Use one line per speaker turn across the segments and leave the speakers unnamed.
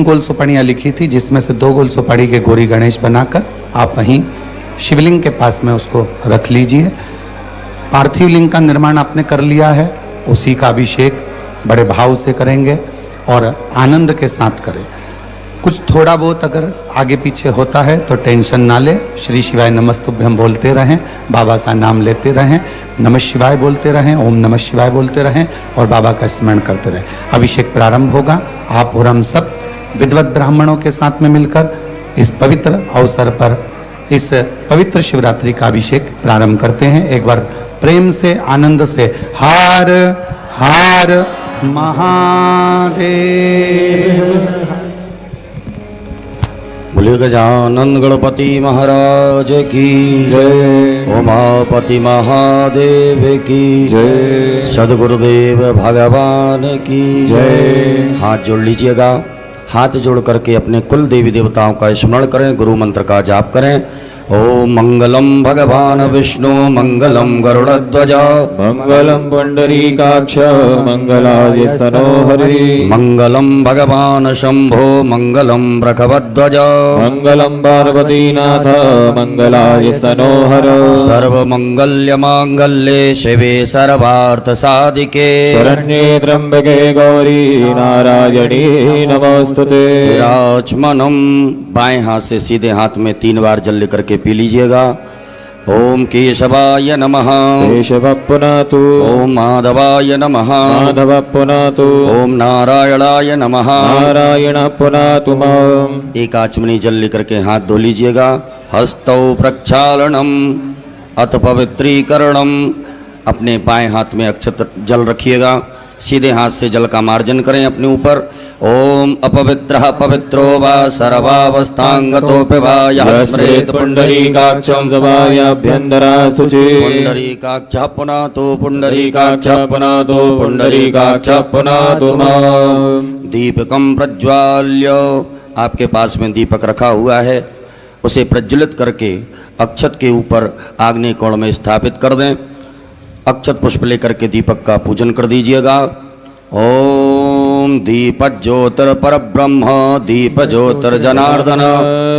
गोल सुपाड़ियाँ लिखी थी, जिसमें से 2 गोल सुपाड़ी के गौरी गणेश बनाकर आप वहीं शिवलिंग के पास में उसको रख लीजिए। पार्थिव लिंग का निर्माण आपने कर लिया है, उसी का अभिषेक बड़े भाव से करेंगे और आनंद के साथ करें। कुछ थोड़ा बहुत अगर आगे पीछे होता है तो टेंशन ना ले, श्री शिवाय नमस्तुभ्यं बोलते रहें, बाबा का नाम लेते रहें, नमः शिवाय बोलते रहें, ओम नमः शिवाय बोलते रहें और बाबा का स्मरण करते रहें। अभिषेक प्रारंभ होगा। आप और हम सब विद्वत ब्राह्मणों के साथ में मिलकर इस पवित्र अवसर पर इस पवित्र शिवरात्रि का अभिषेक प्रारंभ करते हैं। एक बार प्रेम से आनंद से हर हर महादेव।
बोले गजानन गणपति महाराज की जय, उमापति महादेव की जय, सदगुरुदेव भगवान की जय। हाथ जोड़ लीजिएगा। हाथ जोड़ करके अपने कुल देवी देवताओं का स्मरण करें, गुरु मंत्र का जाप करें। ओम मंगलम भगवान विष्णु मंगलम गरुड़ध्वज
मंगलम पुंडरीकाक्ष मंगलायस्तनो हरि
मंगलम भगवान शंभो मंगलम वृषभध्वज
मंगलम पार्वतीनाथ मंगलायस्तनो हर
सर्वमंगल्य मांगल्ये शिवे सर्वार्थ साधिके
शरण्ये त्र्यंबके गौरी नारायणी नमोस्तुते।
विराजमानम। बाएं हाथ से सीधे हाथ में 3 बार जल लेकर के पी लीजिएगा। ओम केशवाय नमः
केशव पुनातु,
ओम माधवाय नमः
माधव पुनातु,
ओम नारायणाय नमः
नारायण पुनातु माम।
एक आचमनी जल लेकर के हाथ धो लीजिएगा। हस्तौ प्रक्षालनम अथ पवित्रीकरणम। अपने बाएं हाथ में अक्षत जल रखिएगा। सीधे हाथ से जल का मार्जन करें अपने ऊपर। ओम अपवित्रः पवित्रो वा सर्वावस्थांगतोऽपि वा यः स्मरेत्
पुंडरीकाक्षं सभायाभ्यन्तरा शुचि
पुंडरीकाक्षः पुनातु पुंडरीकाक्षः पुनातु पुंडरीकाक्षः पुनातु माम्। दीपकं प्रज्वाल्य। आपके पास में दीपक रखा हुआ है, उसे प्रज्वलित करके अक्षत के ऊपर आग्नेय कोण में स्थापित कर दें। अक्षत पुष्प लेकर के दीपक का पूजन कर दीजिएगा। ओम दीप ज्योतिर पर ब्रह्म दीप ज्योतिर जनार्दन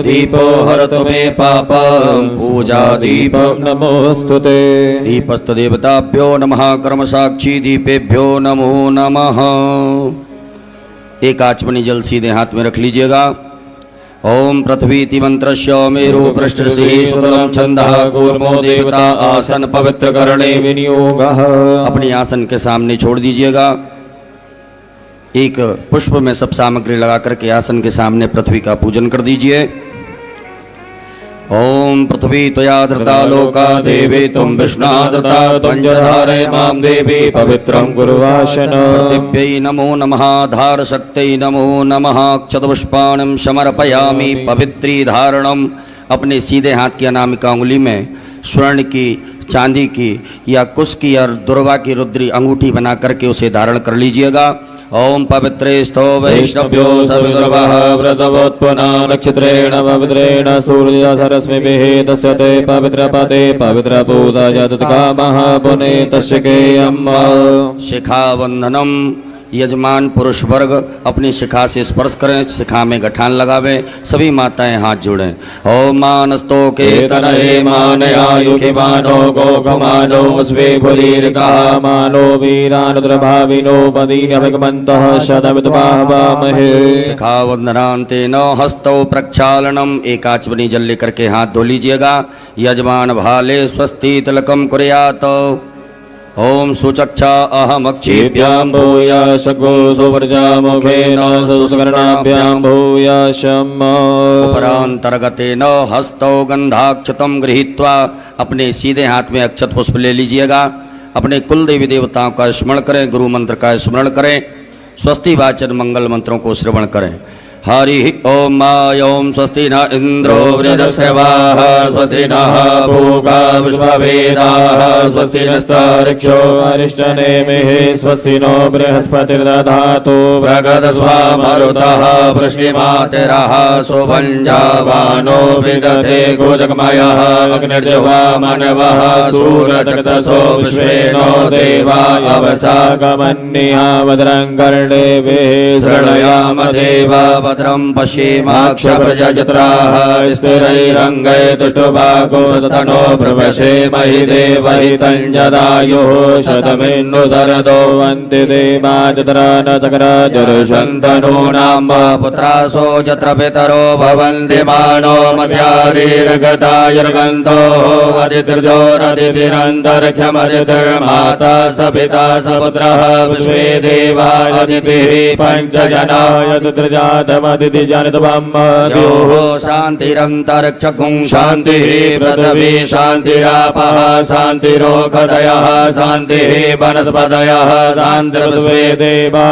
दीपो हरतु मे पापं पूजा दीप
नमोस्तुते।
दीपस्त देवताभ्यो नमः कर्म साक्षी दीपेभ्यो नमो नमः। एक आचमनी जल सीधे हाथ में रख लीजिएगा। ओम पृथ्वीति मंत्रस्य मेरु पृष्ठस्य सुतलं छंदः कूर्मो देवता आसन पवित्र करणे
विनियोगः।
अपनी आसन के सामने छोड़ दीजिएगा। एक पुष्प में सब सामग्री लगा करके आसन के सामने पृथ्वी का पूजन कर दीजिए। ओम पृथ्वी त्वया धृता लोका देवी तुम विष्णाधृता त्वञ्जधारे मां देवी पवित्रं गुरुवाशन। पृथिव्यै नमो नमः धार शक्त्यै नमो नमः क्षतपुष्पाणं समर्पयामि पवित्री धारणम। अपने सीधे हाथ की अनामिका उंगली में स्वर्ण की, चांदी की या कुश की और दुर्वा की रुद्री अंगूठी बना करके उसे धारण कर लीजिएगा। ओम पवित्रे स्थो वैष्णव्यो सविदुर्वः वृषभोत्पन्ना नक्षत्रेण पवित्रेण सूर्यधरस्मिभिः दस्यते पवित्रपते पवित्रपूजाय तत्कामः पुने तस्य केयम्। शिखावंदनम। यजमान पुरुष वर्ग अपनी शिखा से स्पर्श करें, शिखा में गठान लगावें। सभी माताएं हाथ जोड़ें। ओम मानस्तो के तनये मानयायुखि मानो गोघमानो स्वे खुलीरिका
मानो वीरानुद्रभाविनो पदीयभिगमन्तः शतमितभावामहे।
शिखावंदनान्तेन हस्तौ प्रक्षालनम। एक आचमनी जल लेकर के हाथ धो लीजिएगा। यजमान भाले स्वस्ति तिलकम कुर्यात्। ओम सुचक्षा अहमक्षिभ्यां
भूयाशगो सुवर्जा मुखेन सुस्वर्णाभ्यां भूयाशम्।
उपरांतर्गतेन हस्तौ गंधाक्षतं गृहीत्वा। अपने सीधे हाथ में अक्षत पुष्प ले लीजिएगा। अपने कुल देवी देवताओं का स्मरण करें, गुरु मंत्र का स्मरण करें, स्वस्ति वाचन मंगल मंत्रों को श्रवण करें। हरि ओम ओम स्वस्ति न इंद्रो वृद्धश्रवाः स्वस्ति नः पूषा विश्ववेदाः स्वस्ति नस्तार्क्ष्यो अरिष्टनेमिः स्वस्ति नो बृहस्पतिर्दधातु भगदस्वामरुतः वृष्टिमातिरः सुभञ्जावानो विदधे गोजगमयः अग्निर्जिह्वा मनवः सूरचक्षुषो विश्वेनो देवा अवसागमन्निः भद्रं कर्णेभिः शृणुयाम देवा भद्रं पश्येमाक्षप्रजत्राः स्थिरैरङ्गै तुष्टुभागोस्तनो प्रवशे महि देवहितं जदायुः शतमिन्नु शरदो
वन्ति देवादितरा न
सन्तनूनां पुत्रासो यत्र पितरो भवन्ति मानो मध्यादिर्गतायुर्गन्तो अदितिर्जोरदितिरन्तरिक्षमदितिर्माता स पिता स पुत्रः विश्वे देवा अदितिः पञ्चजनाय
तत्रजातमदितिजनितवम्
शान्तिरन्तरिक्षगुं शान्तिः पृथिवी शान्तिरापः शान्तिरोषधयः शान्तिः वनस्पतयः शान्तिर्विश्वे
देवा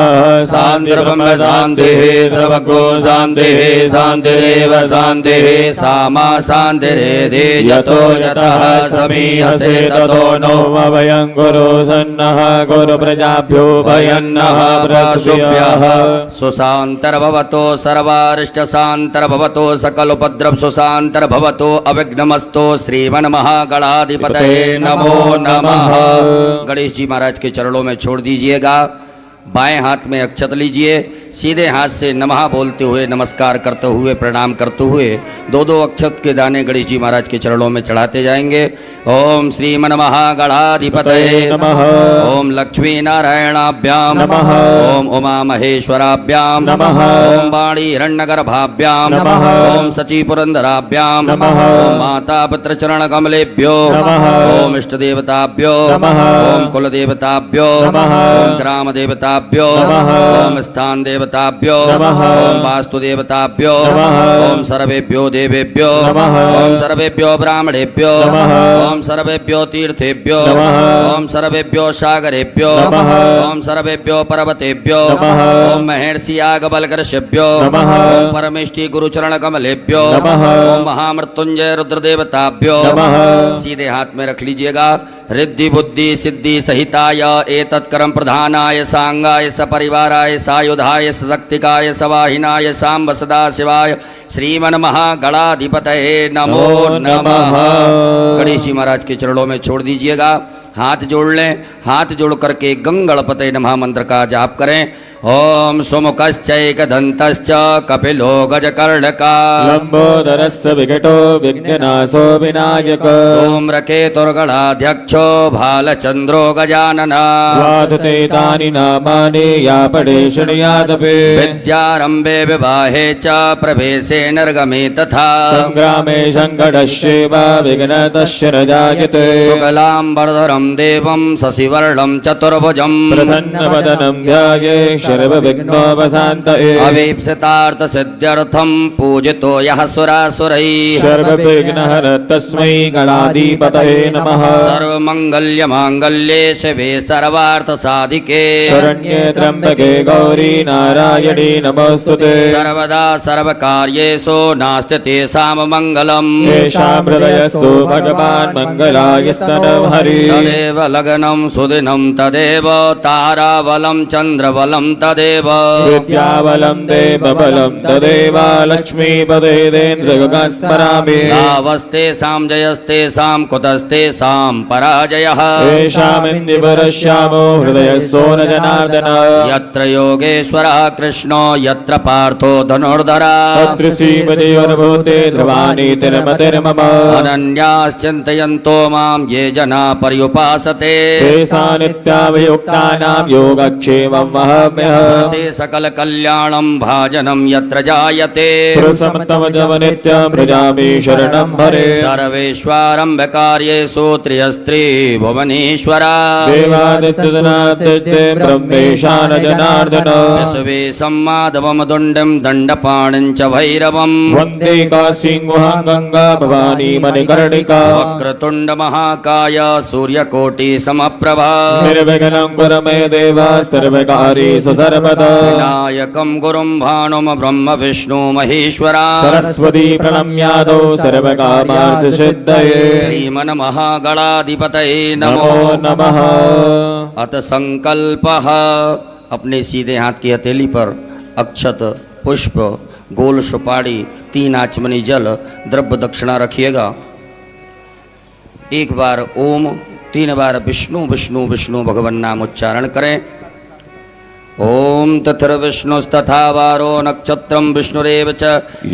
शान्तिर्ब्रह्म शान्तिः सर्वगो शान्तिः शान्तिरेव शान्तिः सामा शान्तिरेधि यतो यतः समीहसे ततो नो
वयं गुरु सन्नः गुरु प्रजाभ्यो भयन्नः प्रसुभ्यः
सुशान्तर्भवतो सर्वारिष्टशान्तर्भवतो सकलोपद्रव सुशान्तर्भवतो अविघ्नमस्तो श्रीमन्महागणाधिपतये नमो नमः। गणेश जी महाराज के चरणों में छोड़ दीजिएगा। बाएं हाथ में अक्षत लीजिए, सीधे हाथ से नमः बोलते हुए नमस्कार करते हुए प्रणाम करते हुए दो दो अक्षत के दाने गणेश जी महाराज के चरणों में चढ़ाते जाएंगे। ओम श्रीमन्महागणाधिपतये
नमः।
ओम लक्ष्मी नारायणाभ्याम
नमः।
ओम उमा महेश्वराभ्याम
नमः।
ओम वाणी हिरण्यगर्भाभ्याम
नमः।
ओम सची पुरंदराभ्याम
नमः।
ओम माता पितृ चरण कमलेभ्यो
नमः।
ओम इष्ट देवताभ्यो
नमः।
ओम कुल देवताभ्यो
नमः।
ओम ग्राम देवताभ्यो
नमः।
ओम स्थान देवताभ्यो
नमः।
ओम वास्तु देवताभ्यो
नमः।
ओम सर्वेभ्यो देवेभ्यो
नमः।
ओम सर्वेभ्यो ब्राह्मणेभ्यो
नमः।
ओम सर्वेभ्यो तीर्थेभ्यो
नमः।
ओम सर्वेभ्यो सागरेभ्यो
नमः।
ओम सर्वेभ्यो पर्वतेभ्यो
नमः।
ओम महर्षि याज्ञवल्क्यर्षिभ्यो
नमः।
ओम परमेष्टि गुरुचरण कमलेभ्यो
नमः।
ओम महामृत्युंजय रुद्र देवताभ्यो
नमः।
सीधे हाथ में रख लीजिएगा। रिद्धि बुद्धि सिद्धि सहिताय एतत्कर्म प्रधानाय सांगाय सपरिवाराय सायुधाय सशक्तिकाय सवाहिनाय सांब सदा शिवाय श्रीमन्महागणाधिपतये नमो नमः। गणेश जी महाराज के चरणों में छोड़ दीजिएगा। हाथ जोड़ लें। हाथ जोड़ करके गंगणपतये नमः मंत्र का जाप करें। ओम सुमुखश्चैकदन्तश्च कपिलो गजकर्णका
लंबोदरस्य विकटो विघ्ननाशो विनायक
धूम्रकेतुर्गणाध्यक्षो भालचन्द्रो गजानन
वाधते तानि नामानि या पठे शृणुयादपि
विद्यारम्भे विवाहे च प्रवेशे निर्गमे तथा
संग्रामे संकटस्यैव विघ्नतस्य न जायते
शुक्लाम्बरधरं देवं शशिवर्णं चतुर्भुजं
प्रसन्नवदनं ध्याये सर्वविघ्नोपशान्तये
अवीप्सितार्थसिद्ध्यर्थं पूजितो यः सुरासुरैः
सर्वविघ्नहर तस्मै गणाधिपतये नमः
सर्वमङ्गल्यमाङ्गल्ये शिवे सर्वार्थसाधिके
शरण्ये त्र्यम्बके गौरी नारायणी नमोऽस्तुते
सर्वदा सर्वकार्येषु नास्ति तेषां मङ्गलम्
येषां हृदयस्तु भगवान् मङ्गलायस्तनं हरि
तदेव लग्नं सुदिनं तदेव ताराबलं चन्द्रबलं तदेव
विद्याबलं देवबलं तदेव लक्ष्मीपदेन्द्रगं स्मरामि
तावस्तेषां जयस्तेषां कुतस्तेषां पराजयः
येषामिन्द्रिवरश्यामो हृदयस्थो न जनार्दन
यत्र योगेश्वरः कृष्णो यत्र पार्थो धनुर्धरः
तत्र श्रीमदेवनुभूते ध्रुवाणि तिर्मतिर्मम
अनन्याश्चिन्तयन्तो मां ये जना पर्युपासते
तेषां नित्याभियुक्तानां योगक्षेमं वहाम्यहम्
ते सकल कल्याणं भाजनं यत्र जायते
पुरुषमतमजम नित्यं भजामि शरणं हरे
सर्वेश्वरम्भकार्येषु त्रियस्त्री भुवनेश्वरा
देवादित्यनादित्य ब्रह्मेशान जनार्दन
विश्वे सम्माधवं दुण्डं दण्डपाणिं च भैरवम्
वन्दे काशीं गंगा भवानी मणिकर्णिका
वक्रतुण्ड महाकाय सूर्यकोटि समप्रभा
निर्विघ्नं कुरु मे देव सर्वकार्येषु सर्वदा
विनायकं गुरुं भानुं ब्रह्म विष्णु महेश्वरा
सरस्वती प्रणम्यादौ सर्वकामार्थ सिद्धये
श्रीमन्महागणाधिपतये
नमो नमः।
अत संकल्पः। अपने सीधे हाथ की हथेली पर अक्षत पुष्प गोल सुपारी 3 आचमनी जल द्रव्य दक्षिणा रखिएगा। एक बार ओम, 3 बार विष्णु विष्णु विष्णु भगवान नाम उच्चारण करें। ओम तथिर्विष्णुस्तथा वारो नक्षत्रं विष्णुरेव च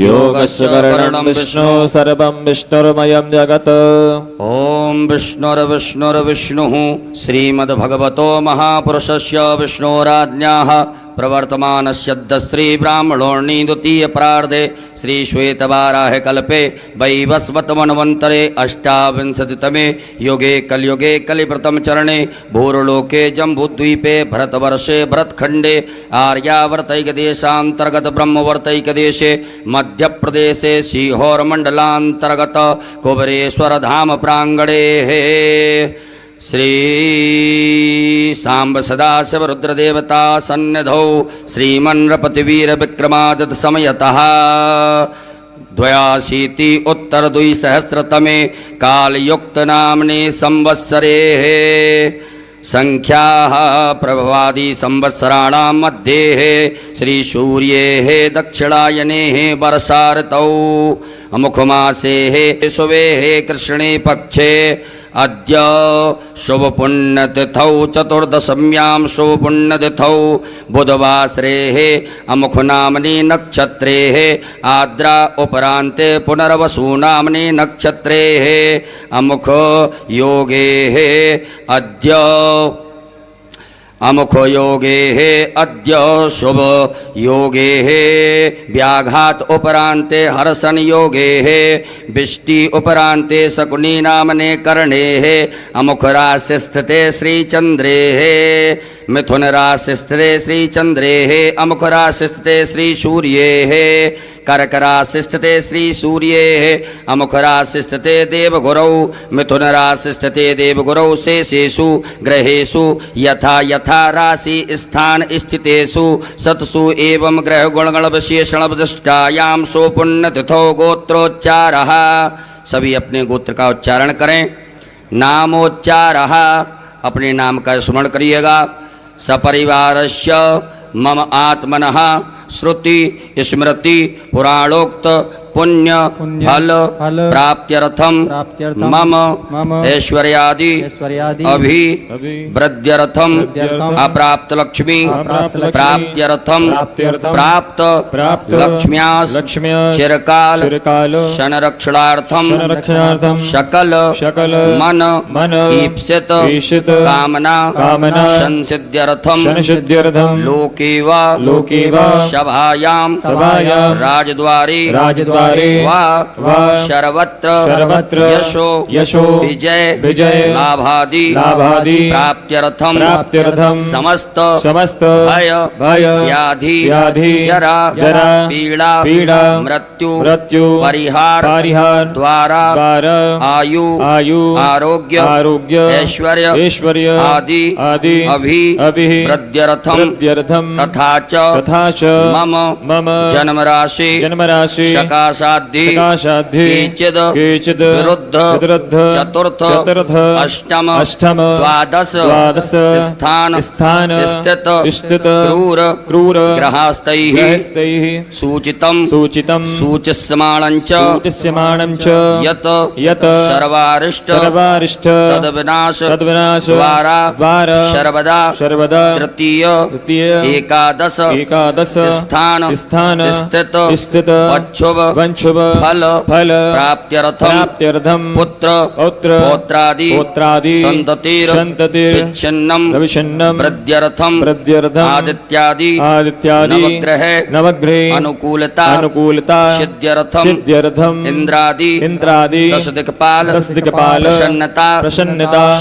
योगस्य करणं विष्णु सर्वं विष्णुर्मयं जगत्।
ओम विष्णुर्विष्णुर्विष्णुः श्रीमद्भगवतो महापुरुषस्य विष्णोराज्ञाः प्रवर्तमानस्य श्री ब्राह्मणोर्णि द्वितीय प्रार्धे श्री श्वेतवाराह कल्पे वैवस्वत मन्वन्तरे अष्टाविंशतितमे युगे कलियुगे कलिप्रथम चरणे भूर्लोके जम्बूद्वीपे भरतवर्षे भरतखण्डे आर्यावर्तैकदेशान्तर्गत ब्रह्मवर्तैकदेशे मध्यप्रदेशे सीहोरमण्डलान्तर्गत कुबरेश्वरधाम प्राङ्गणे श्री सांब सदाशिव रुद्रदेवता सन्निधौ श्रीमन्नृपतिवीर विक्रमादित्य समयतः 82 उत्तर 2सहस्रतमे कालयुक्त नाम्ने संवत्सरे संख्याः प्रभवादि संवत्सराणां मध्ये श्री सूर्ये दक्षिणायने वर्षा ऋतौ अमुखमासे शुभे कृष्णे पक्षे अद्य शुभ पुण्यतिथौ चतुर्दशम्यां शुभ पुण्यतिथौ बुधवासरे अमुख नामनि नक्षत्रे आद्रा उपरान्ते पुनर्वसु नामनि नक्षत्रे अमुख योगे अद्य अमुख योगे अद्य शुभ योगे व्याघात उपरान्ते हर्षण योगे बिष्टि उपरान्ते शकुनी नामने कर्णे अमुख राशि स्थिते श्रीचन्द्रे मिथुन राशि स्थिते श्रीचन्द्रे अमुख राशि स्थिते श्री सूर्ये कर्क राशि स्थिते श्री सूर्ये अमुख राशि स्थिते देवगुरौ मिथुन राशि स्थिते देवगुरौ शेषेषु ग्रहेषु यथा यथा राशि स्थान स्थितेषु सत्सु एवं ग्रह गुणगण विशेषण विशिष्टायां सुपुण्यतिथौ गोत्रोच्चारः। सभी अपने गोत्र का उच्चारण करें। नामोच्चारः, अपने नाम का स्मरण करिएगा। सपरिवारस्य मम आत्मनः श्रुति स्मृति पुराणोक्त पुण्य फल प्राप्त्यर्थम मम ऐश्वर्यादि अभि वृद्ध्यर्थम अप्राप्त लक्ष्मी प्राप्त्यर्थम प्राप्त लक्ष्म्यास चिरकाल संरक्षणार्थम शकल मन ईप्सित कामना संसिद्ध्यर्थम लोके वा सभायां राजद्वारे वा सर्वत्र यशो विजय लाभादि प्राप्त्यर्थम समस्त भय व्याधि जरा पीड़ा मृत्यु परिहार द्वारा आयु आरोग्य ऐश्वर्य आदि अभि वृद्ध्यर्थम तथा च मम जन्म राशि सकाशाद्धि केचिद विरुद्ध चतुर्थ अष्टम द्वादश स्थान स्थित क्रूर ग्रहास्तैः सूचितम सूचिस्यमाणं च यत सर्वारिष्ट तद्विनाश द्वारा सर्वदा तृतीय एकादश स्थान स्थित वंशुभ फल प्राप्त्यर्थम पुत्र पौत्रादि संततिर् विच्छिन्नं वृद्ध्यर्थम आदित्यादि नवग्रह अनुकूलता सिद्ध्यर्थम इंद्रादि दश दिक्पाल प्रसन्नता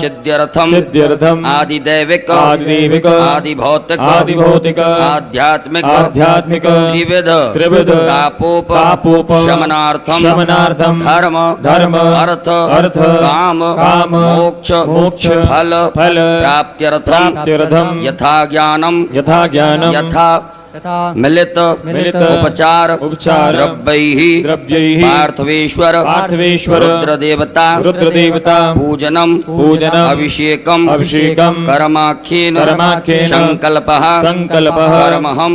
सिद्ध्यर्थम आदिदैविक आदिभौतिक आध्यात्मिक त्रिविध तापोप शमनार्थम धर्म अर्थ काम मोक्ष फल प्राप्त्यर्थम यथा ज्ञानम यथा मिलित उपचार द्रव्यैः पार्थवेश्वर रुद्रदेवता पूजनम अभिषेकम कर्माख्येन संकल्पः कर्महं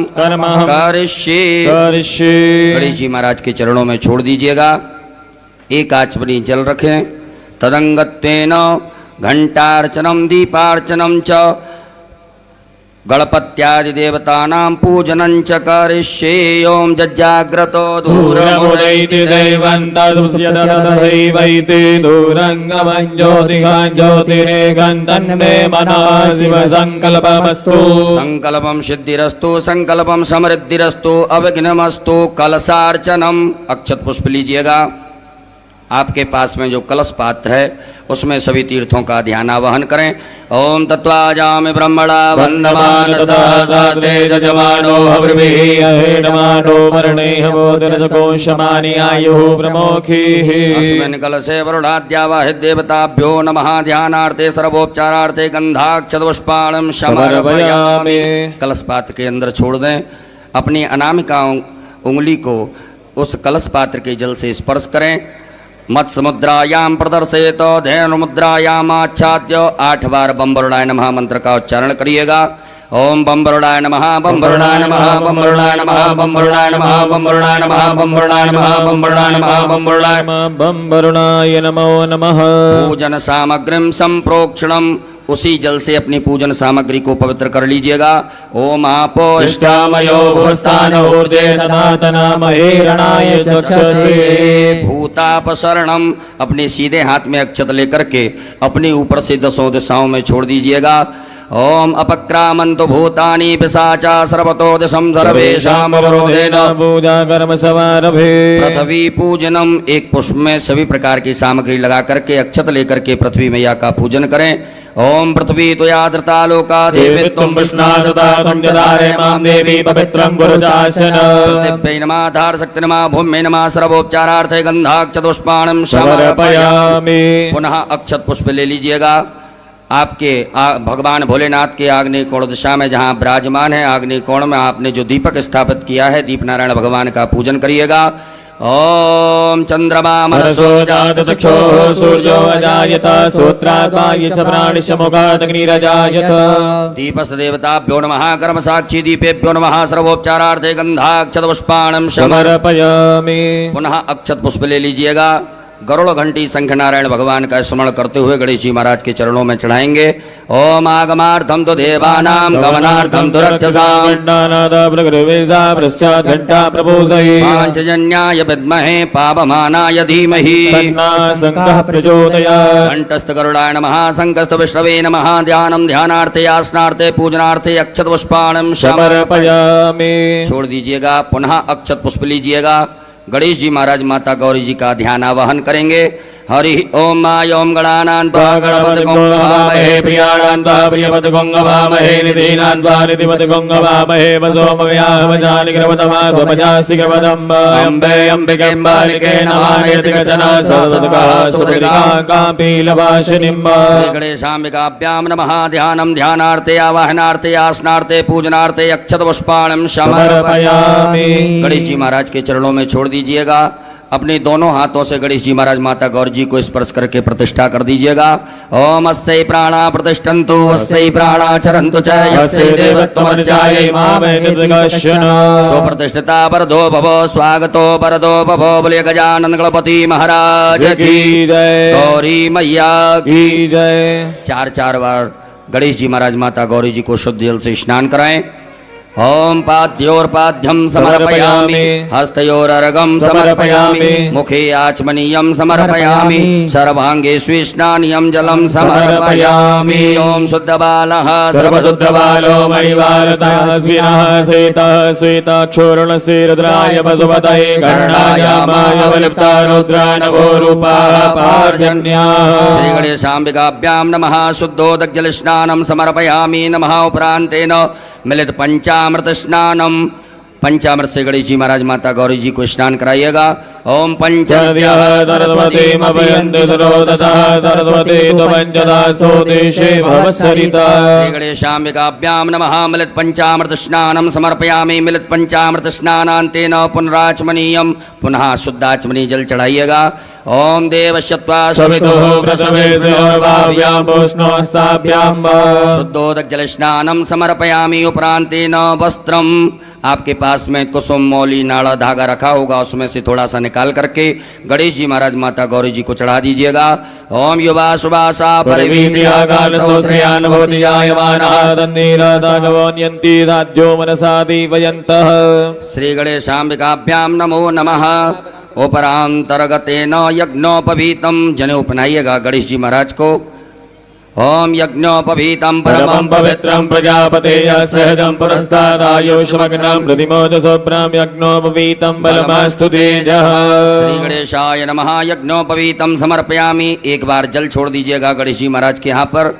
करिष्ये। गणेश जी महाराज के चरणों में छोड़ दीजिएगा। एक आचमनी जल रखें। तदंगत्वेन घंटार्चनम दीपार्चनम च गणपत्यादि देवतानां पूजनं च करिष्ये। ओम जज्जाग्रतो
दूरमुदैति दैवं तदुष्यदधैवैति दूरङ्गमं ज्योतिषां ज्योतिरेकं तन्मे मनः शिवसङ्कल्पमस्तु।
संकल्पम सिद्धिरस्तु, संकल्पम समृद्धिरस्तु, अविघ्नमस्तु। कलशार्चनम, अक्षत पुष्प लीजिएगा। आपके पास में जो कलश पात्र है उसमें सभी तीर्थों का ध्यान आवाहन करें। ओम तत्वाजामि ब्रह्मणा वन्दमान सहसाते जजमानो हविर्भिः
अहेडमानो वर्णेह बोधरजकोशमानि आयुः प्रमोखीः।
अस्मिन् कलशे वरुणाद्यावाहित देवताभ्यो नमः। ध्यानार्थे सर्वोपचारार्थे गंधाक्षतपुष्पाणं समर्पयामि। कलश पात्र के अंदर छोड़ दें। अपनी अनामिका उंगली को उस कलश पात्र के जल से स्पर्श करें। मत्स्य मुद्रायाम प्रदर्शेत धेनु मुद्रायाम आच्छाद्य 8 बार बम वरुणाय नमः मंत्र का उच्चारण करिएगा। ओम बम वरुणाय नमः, बम वरुणाय नमः, बम वरुणाय नमः, बम वरुणाय नमः, बम वरुणाय नमः, बम वरुणाय नमः, बम वरुणाय नमः, बम वरुणाय
बम वरुणाय नमो नमः।
पूजन सामग्रीम संप्रोक्षणम, उसी जल से अपनी पूजन सामग्री को पवित्र कर लीजिएगा। ओम आपो
इष्टामयो भुवस्थान ऊर्जे तनातनामहे रणाय चक्षसे।
भूतापसरणम, अपने सीधे हाथ में अक्षत लेकर के अपने ऊपर से 10 दिशाओं में छोड़ दीजिएगा। ओम अपक्रामन्तु भूतानि पिशाचा सर्वतो दिशं सर्वेषाम् अवरोधेन
पूजा कर्म समारभे।
पृथ्वी पूजनम, एक पुष्प में सभी प्रकार की सामग्री लगा करके अक्षत लेकर के पृथ्वी मैया का पूजन करें। ओम पृथ्वी त्वया धृता लोका देवी त्वं विष्णाधृता पंचधारे मां देवी पवित्रं गुरुदासन। पृथिव्यै नमः, धारशक्ति नमः, भूम्यै नमः। सर्वोपचारार्थे गंधाक्षतपुष्पाणं समर्पयामि। पुनः अक्षत पुष्प ले लीजिएगा। आपके भगवान भोलेनाथ के आग्नेय कोण दिशा में जहाँ विराजमान है, आग्नेय कोण में आपने जो दीपक स्थापित किया है, दीप नारायण भगवान का पूजन करिएगा। ओम चंद्रमा मनसो
जात चक्षुः सूर्यो अजायत श्रोत्रात्मा ये प्राणिशमुखात् अग्निरजायत।
दीपस देवताभ्यो नमः। कर्म साक्षी दीपेभ्यो नमः। सर्वोपचारार्थे गंधाक्षतपुष्पाणं
समर्पयामि।
पुनः अक्षत पुष्प ले लीजिएगा। गरुड़ घंटी शंख नारायण भगवान का स्मरण करते हुए गणेश जी महाराज के चरणों में चढ़ाएंगे। ओम आगमार्थम तो देवानां गमनार्थम तो रक्षसां पांचजन्याय विद्महे पावमानाय धीमहि कंठस्थ गरुडाय नमः। संकस्त विष्णवे नमः। ध्यानम ध्यानार्थे आसनार्थे पूजनार्थे अक्षत पुष्पाणं
समर्पयामि।
छोड़ दीजिएगा। पुनः अक्षत पुष्प लीजिएगा। गणेश जी महाराज माता गौरी जी का ध्यान आवाहन करेंगे। हरि ओम माय ओम गणानां त्वा गणपति गंगवामहे प्रियाणां त्वा प्रियपति गंगवामहे निधीनां त्वा निधिपति गंगवामहे वसोमव्याहवजानि ग्रवतमात्मजासि ग्रवदम्ब अम्बे अम्बिके अम्बालिके नमायति कचन ससदकः सुदृढा कापीलवासिनीं। श्री गणेशाम्बिकाभ्यां नमः। ध्यानं ध्यानार्थे आवाहनार्थे आसनार्थे पूजनार्थे अक्षत पुष्पाणं समर्पयामि। गणेश जी महाराज के चरणों में छोड़ दीजिएगा। अपने दोनों हाथों से गणेश जी महाराज माता गौरी जी को स्पर्श करके प्रतिष्ठा कर दीजिएगा। ओम अस्यै प्राणा प्रतिष्ठन्तु अस्यै प्राणा चरन्तु च यस्यै देवत्वमर्चायै मामे निर्विघ्नं। सुप्रतिष्ठिता वरदो भवो स्वागतो वरदो भवो। बोले गजानन गणपति महाराज की जय। गौरी मैया की जय। 4 बार गणेश जी महाराज माता गौरी जी को शुद्ध जल से स्नान कराएं। ओम पाद्योर्पाद्यं समर्पयामि। हस्तयोरर्घं समर्पयामि। मुखे आचमनीयं समर्पयामि। सर्वांगे स्विष्णानियं जलं समर्पयामि। ओम शुद्धबालः सर्वशुद्धबालो मणिवालतः श्वेतः श्वेताक्षोरुणस्य रुद्राय वसुपतये कर्णाय मायवलिप्ता रुद्रानभो रूपाः पार्जन्याः। श्री गणेशाम्बिकाभ्यां नमः। शुद्धोदकजलस्नानं समर्पयामि। नमः। उपरान्तेन मिलित पंचामृत स्नानम, पंचामृत से गणेश जी महाराज माता गौरी जी को स्नान कराइएगा। ओम पंचद्यः
सरस्वतीम् अभयन्तु सरोदसः सरस्वती तु पंचदासो देशे भवसरिता।
श्री गणेशाम्बिकाभ्यां नमः। मिलित पंचामृत स्नानं समर्पयामि। मिलित पंचामृत स्नानान्तेन पुनराचमनीयं, पुनः शुद्धाचमनी जल चढ़ाइएगा। ओम देवश्यत्वा
सवितुः प्रसवे श्रेयोर्भाव्यां पुष्णोस्ताभ्यां
शुद्धोदक जल स्नानं समर्पयामि। उपरान्तेन वस्त्रं आपके पास में कुसुम मौली नाड़ा धागा रखा होगा, उसमें से थोड़ा सा निकाल करके गणेश जी महाराज माता गौरी जी को चढ़ा दीजिएगा। ओम युवा सुभाषा श्री गणेशाम्बिकाभ्यां नमो नमः। उपरांतर्गतेन यज्ञोपवीतम जनेऊ पहनाइएगा गणेश जी महाराज को। ओम यज्ञोपवीतम परमं
पवित्रं प्रजापते सहजं पुरस्तादायुष्मग्नं प्रतिमोदशोभ्रं यज्ञोपवीतं बलमस्तु तेजः।
श्री गणेशाय नमः। यज्ञोपवीतम समर्पयामि। एक बार जल छोड़ दीजिएगा गणेश जी महाराज के यहाँ पर।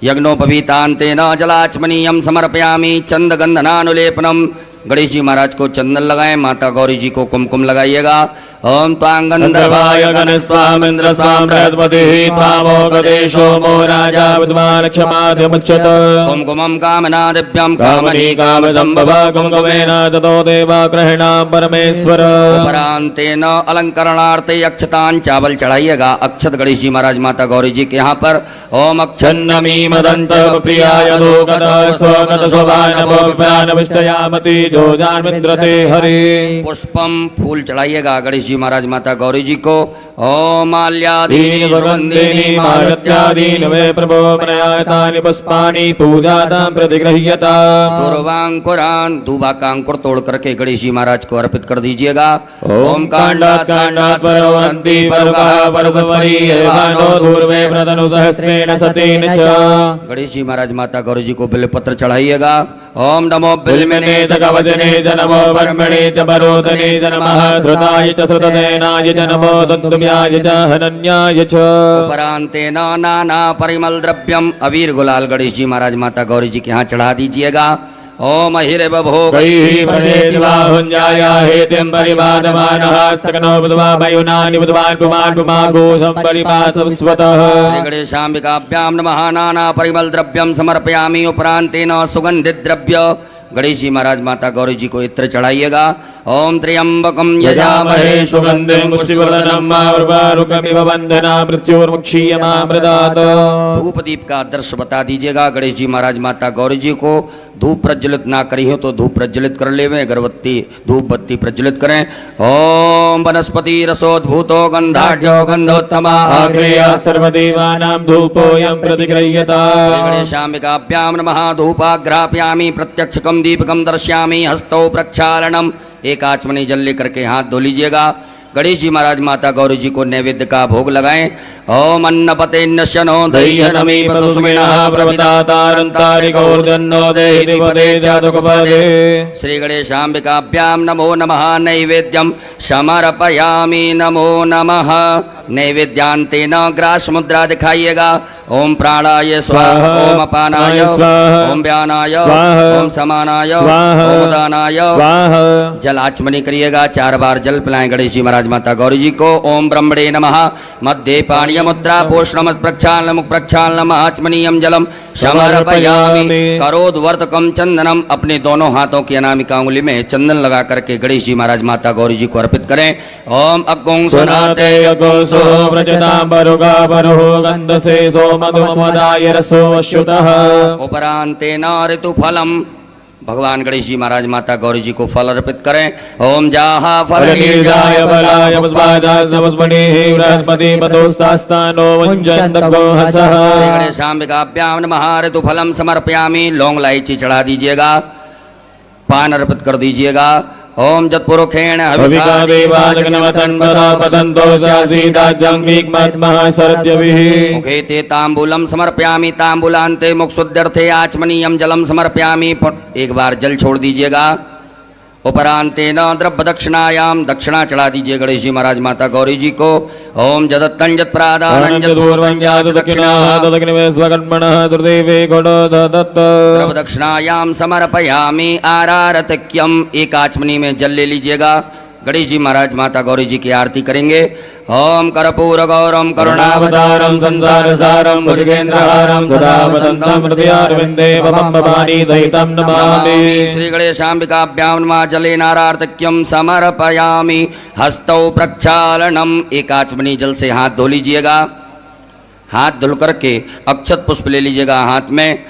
यज्ञोपवीतांतेन जलाचमनीयं समर्पयामि। चंदगंधनानुलेपनम। गणेश जी महाराज को चंदन लगाएं, माता गौरी जी को कुमकुम लगाइएगा। ओम
गंधर्वाय गणस्वामिन्द्र साम्राज्यपतिः त्वामोगदेशो मो राजा विद्वान् क्षमाद्यमुच्यत।
कुमकुमं कामना दिव्यं
कामनी काम संभव कुमकुमेन ततो देवा गृह्णां परमेश्वर।
उपरांतेन अलंकरणार्थे अक्षतान चावल चढ़ाइएगा। अक्षत गणेश जी महाराज माता गौरी जी के यहाँ पर। ओम
छन्नमी मदंत प्रियाय लोकद स्वगत शोभानवो विप्रानविष्टयामति जोजान मित्रते हरि।
पुष्पम फूल चढ़ाइएगा गणेश जी महाराज माता गौरी जी को। ओम माल्यादीनि सुगंधिनि मालत्यादीनि वे प्रभो मनयातानि पुष्पाणि पूजातां प्रतिगृह्यता। दूर्वांकुरान दूबा का अंकुर तोड़ करके गणेश जी महाराज को अर्पित कर दीजिएगा।
ओम कांडात् कांडात् परोरन्ति परुगः परुगस्वरी एवानो दूर्वे प्रतनु सहस्रेण सतेन च।
गणेश जी महाराज माता गौरी जी को बिल्वपत्र चढ़ाइएगा। ओम नमो बिल्वने
जगवजने च नमो वर्मणे च वरोधने च नमः। धृताय च धृतसेनाय च नमो दन्तुभ्याय च हनन्याय च।
उपरांतेन नाना परिमल द्रव्यम अवीर गुलाल गणेश जी महाराज माता गौरी जी के यहाँ चढ़ा दीजिएगा। ओम हिरे भोग
हेतिं परिवादमानः स्तकनो बुधवा वयुनानि बुधवान् पुमान् पुमागो संपरिपातं स्वतः।
श्री गणेशाम्बिकाभ्यां नमः। नाना परिमल द्रव्यम समर्पयामि। उपरांतेन सुगंधित द्रव्य गणेश जी महाराज माता गौरी जी को इत्र चढ़ाइएगा। ओम त्र्यंबकम
यजामहे सुगंधिं पुष्टिवर्धनम् उर्वारुकमिव वन्दना मृत्युर्मुक्षीयमामृतात्।
धूप दीप का आदर्श बता दीजिएगा गणेश जी महाराज माता गौरी जी को। धूप प्रज्वलित ना करी हो तो धूप प्रज्वलित कर लेवे, अगरबत्ती धूप बत्ती प्रज्वलित करें। ओम वनस्पति रसोद्भूतो गंधाढ्यो गंधोत्तमा
सर्वदेवानां धूपोऽयं प्रतिगृह्यता।
श्री गणेशाम्बिकाभ्यां नमः। धूपाग्रापयामि प्रत्यक्षकम दीपकम दर्शयामि। हस्तौ प्रक्षालनम। एक आचमनी जल लेकर के हाथ धो लीजिएगा। गणेश जी महाराज माता गौरी जी को नैवेद्य का भोग लगाएं। ओम अन्नपते नश्यनो
दह्यनमी पशुमिनः प्रवतातारन्तारिकौर्जन्नो देहिपदे चातुकपदे।
श्री गणेशाम्बिकाभ्यां नमो नमः। नैवेद्यम समर्पयामि नमो नमः। नैवेद्यांतेन ग्रास मुद्रा दिखाइएगा। ओम प्राणाय स्वाहा। ओम अपानाय स्वाहा। ओम व्यानाय स्वाहा। ओम समानाय स्वाहा। ओम उदानाय स्वाहा। जल आचमनी करिएगा। 4 बार जल पिलाएं गणेश जी महाराज माता गौरी जी को। ओम ब्रह्मणे नमः। मध्य पाणीय मुद्रा पोषणम प्रक्षालनम प्रक्षालनम आचमनीयम जलम समर्पयामि। करोद्वर्तकम चंदनम। अपने दोनों हाथों की अनामिका उंगली में चंदन लगा करके गणेश जी महाराज माता गौरी जी को अर्पित करें। ओम अग्गों सुनाते
अगोसो व्रजतां बरुगा बरुहो गन्धसे सोमगमदाय रसो अश्रुतः।
उपरांतेन ऋतुफलम। भगवान गणेश जी महाराज माता गौरी जी को फल अर्पित करें। ओम जाहा
फलनीर्गाय बलाय पुष्पादाय समस्मणिः बृहस्पति पतोस्तास्तानो वञ्जन्तको हसः।
श्री गणेशाम्बिकाभ्यां नमः। ऋतुफलम समर्पयामि। लौंग इलायची चढ़ा दीजिएगा। पान अर्पित कर दीजिएगा। ओम जत्पुरुखेण
हविका देवाजगनवतन्वता पतन्तो स्यासीदाज्यं विग्मद्मः सरद्यभिः।
मुखे ते ताम्बूलम समर्पयामि। ताम्बूलान्ते मुक्षुद्यर्थे आचमनीयम जलम समर्पयामि। एक बार जल छोड़ दीजिएगा। उपरांतेन द्रव्य दक्षिणायाम। दक्षिणा चढ़ा दीजिए गणेश जी महाराज माता गौरी जी को। ओम जदत्तं जत्प्रादानं द्रव्य दक्षिणायाम समर्पयामि। आरारतक्यम। एक आचमनी में जल ले लीजिएगा। गणेश जी महाराज माता गौरी जी की आरती करेंगे। ओम कर्पूर गौरम
करुणावतारम संसारसारम भुजगेन्द्रहारम सदा वसन्तं हृदयारविन्दे भवं भवानी सहितं नमामि।
श्री गणेशाम्बिकाभ्यां नमः। जलेनारार्तक्यम समर्पयामि। हस्तौ प्रक्षालनम। एक आचमनी जल से हाथ धो लीजिएगा। हाथ धुल करके अक्षत पुष्प ले लीजिएगा हाथ में।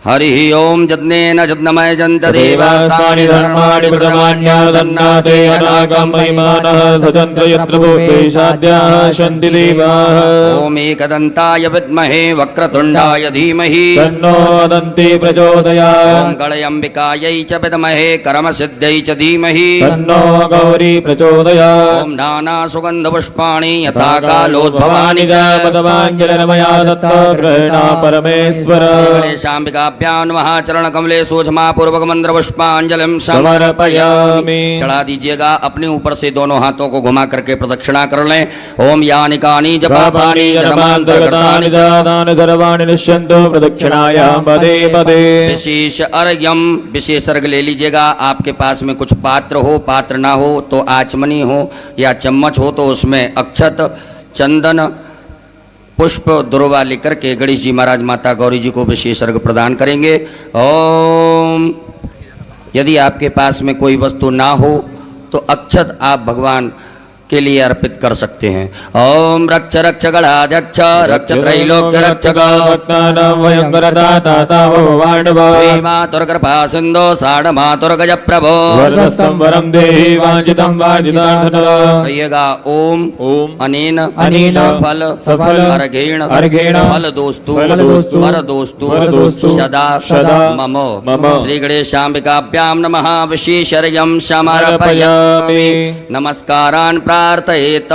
हरि ओम यज्ञेन यज्ञमय जन्त
देवास्तानि धर्माणि प्रथमान्यासन्नाते अनागं महिमानः सचन्त्र यत्र भूतेशाद्याः सन्ति देवाः।
ओम एकदन्ताय विद्महे वक्रतुण्डाय धीमहि
तन्नो दन्ति प्रचोदयात्।
ओम गणयम्बिकायै च विद्महे कर्मसिद्ध्यै च धीमहि
तन्नो गौरी प्रचोदयात्।
ओम नाना सुगन्धपुष्पाणि यथा कालोद्भवानि च
पदवाञ्जलिर्मया दत्ता गृह्णा परमेश्वर।
गणेशाम्बिकाभ्यां नमः चरण कमले सूक्ष्मा पूर्वक मंत्र पुष्पांजलिं
समर्पयामि।
चढ़ा दीजिएगा। अपने ऊपर से दोनों हाथों को घुमा करके प्रदक्षिणा कर लें। ओम यानि कानि जपापानि जन्मान्तर्गतानि च
तानि सर्वाणि निश्यन्तु प्रदक्षिणायां पदे पदे।
विशेष अर्घ्यम, विशेष अर्घ ले लीजिएगा। आपके पास में कुछ पात्र हो, पात्र ना हो तो आचमनी हो या चम्मच हो तो उसमें अक्षत, चंदन, पुष्प, दुर्वा लेकर के गणेश जी महाराज माता गौरी जी को विशेष अर्घ प्रदान करेंगे। ओम। यदि आपके पास में कोई वस्तु ना हो तो अक्षत आप भगवान के लिए अर्पित कर सकते हैं। ओम रक्ष रक्ष गणाध्यक्ष रक्ष त्रैलोक्य रक्षक मातुर्कृपा सिंधो साढ़ मातुर्गज प्रभो
वरं देहि वांछितं
कहिएगा। ओम अनेन
अनेन
सफल अर्घेण फल दोस्तु सदा मम श्री गणेशाम्बिकाभ्यां नमः विशेषर्घ्यं समर्पयामि। नमस्कारान् प्रार्थयेत।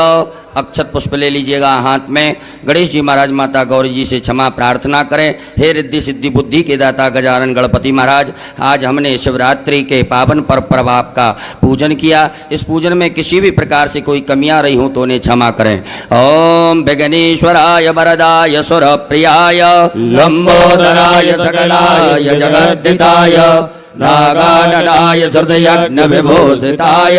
अक्षत पुष्प ले लीजिएगा हाथ में। गणेश जी महाराज माता गौरी जी से क्षमा प्रार्थना करें। हे रिद्धि सिद्धि बुद्धि के दाता गजानन गणपति महाराज, आज हमने शिवरात्रि के पावन पर्व आपका पूजन किया। इस पूजन में किसी भी प्रकार से कोई कमियां रही हो तो उन्हें क्षमा करें। ओम विघ्नेश्वराय वरदाय सुरप्रियाय लंबोदराय सकलाय जगद्दिताय नागाननाय हृदयज्ञ विभूषिताय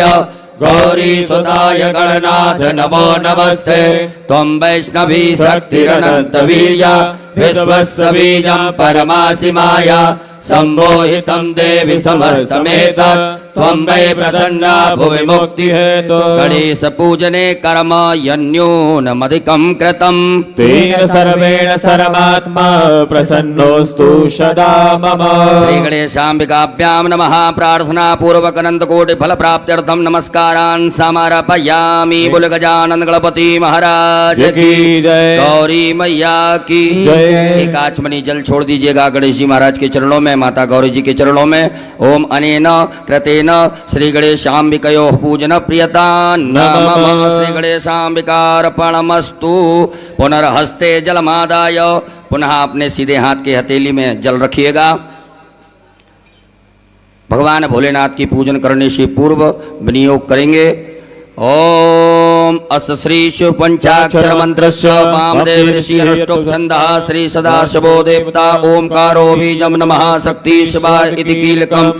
गौरी सुताय गणनाथ नमो नमस्ते। त्वं वैष्णवी शक्तिरनंत वीर्या विश्वस्य बीजं परमासि माया सम्मोहितं देवि समस्तमेतत् त्वं वै प्रसन्ना भुवि मुक्तिहेतु। गणेश पूजने कर्म यन्यूनमधिकं कृतं
तेन सर्वेण सर्वात्मा प्रसन्नोऽस्तु सदा मम।
श्री गणेशाम्बिकाभ्यां नमः। प्रार्थना पूर्वक अनंत कोटि फल प्राप्त्यर्थं नमस्कारान् समर्पयामि। बोल गजानन गणपति महाराज की
जय।
गौरी मैया की
जय।
एक आचमनी जल छोड़ दीजिएगा गणेश जी महाराज के चरणों में, माता गौरी जी के चरणों में। ओम अनेन कृतेन श्री गणेशाम्बिकयोः पूजन प्रियता नमः। श्री गणेशाम्बिकार्पणमस्तु। पुनर्हस्ते जलमादाय, पुनः अपने सीधे हाथ के हथेली में जल रखिएगा। भगवान भोलेनाथ की पूजन करने से पूर्व विनियोग करेंगे। ओम अस श्री शिव पंचाक्षर मंत्रस्य वामदेव ऋषि अनुष्टुप छंदः श्री सदाशिवो देवता ओंकारो बीजं नमः शक्ति शिवाय इति कीलकम्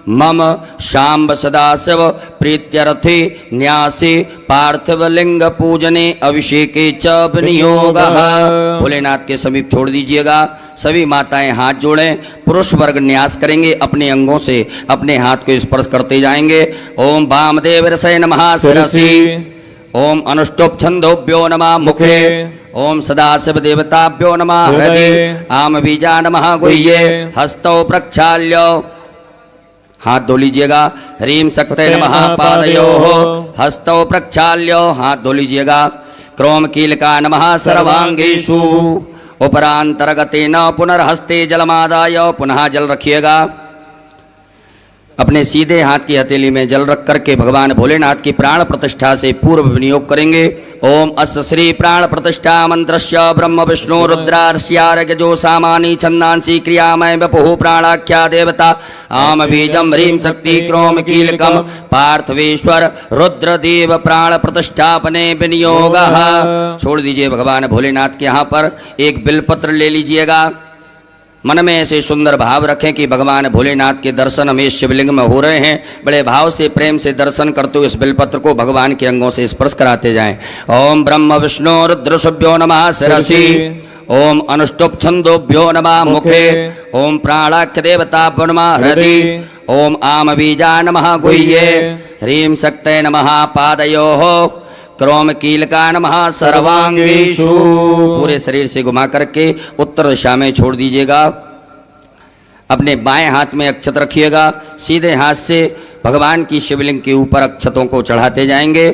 मम शाम्ब सदाशिव प्रीत्यर्थे न्यासे पार्थिव लिंग पूजने अभिषेके च विनियोगः। भोलेनाथ के समीप छोड़ दीजिएगा। सभी माताएं हाथ जोड़ें। पुरुष वर्ग न्यास करेंगे, अपने अंगों से अपने हाथ को स्पर्श करते जाएंगे। ओम वामदेव ऋषये नमः शिरसि। ओम अनुष्टुप छंदोभ्यो नमः मुखे। ओम सदाशिव देवताभ्यो नमः हृदि। आम बीजा नमः गुह्ये। हस्तौ प्रक्षाल्य हाथ धो लीजिएगा। ह्रीं शक्ते नमः पादयोः। हस्तौ प्रक्षाल्य हाथ धो लीजिएगा। क्रोम कीलका नमः सर्वांगेषु। उपरांतर्गतेन पुनर्हस्ते जलमादाय, पुनः जल रखिएगा। अपने सीधे हाथ की हथेली में जल रख करके भगवान भोलेनाथ की प्राण प्रतिष्ठा से पूर्व विनियोग करेंगे। ओम अस्य श्री प्राण प्रतिष्ठा मंत्रस्य ब्रह्म विष्णु रुद्रार्ष्यार्घ्यजो सामानि छन्दांसि क्रियामय वपुः प्राणाख्या देवता आम बीजं ह्रीं शक्ति क्रोम कीलकम पार्थिवेश्वर रुद्रदेव प्राण प्रतिष्ठापने विनियोगः। छोड़ दीजिए भगवान भोलेनाथ के यहाँ पर एक बिलपत्र ले लीजिएगा। मन में ऐसे सुंदर भाव रखें कि भगवान भोलेनाथ के दर्शन हमें शिवलिंग में हो रहे हैं। बड़े भाव से प्रेम से दर्शन करते हुए इस बिलपत्र को भगवान के अंगों से स्पर्श कराते जाएं। ओम ब्रह्म विष्णु रुद्रशुभ्यो नमः शिरसि। ओम अनुष्टुप छंदोभ्यो नमः मुखे। ओम प्राणाख्य देवताभ्यो नमः हृदि। ओम आम बीजा नमः गुह्ये। ह्रीं शक्ते नमः पादयोः। क्रोम कीलका नमः सर्वांगेषु। पूरे शरीर से घुमा करके उत्तर दिशा में छोड़ दीजिएगा। अपने बाएं हाथ में अक्षत रखिएगा, सीधे हाथ से भगवान की शिवलिंग के ऊपर अक्षतों को चढ़ाते जाएंगे।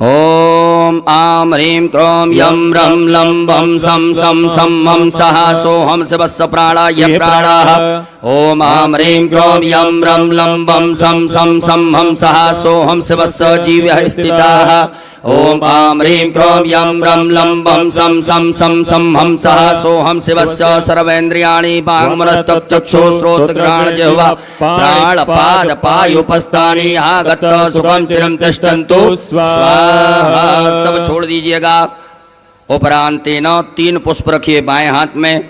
ओम आम ह्रीं क्रोम यम रम लम बम सम सम सम हम सह सोहम शिवस्य प्राणाय प्राणाः। ओम आम ह्रीं क्रोम यम रम लम बम सम सम सम हम सह सोहम शिवस्य जीवः स्थिताः। ओम आम ह्रीं क्रोम यम रम लम बम सम सम सम सम हम सह सोहम शिवस्य सर्वेन्द्रियाणि वाङ्मनस्तचक्षु श्रोत्रघ्राण जिह्वा प्राणपाद पायुपस्थानि आगत सुखं चिरं तिष्ठन्तु स्वाहा। सब छोड़ दीजिएगा। उपरांतेन 3 पुष्प रखिए बाएं हाथ में।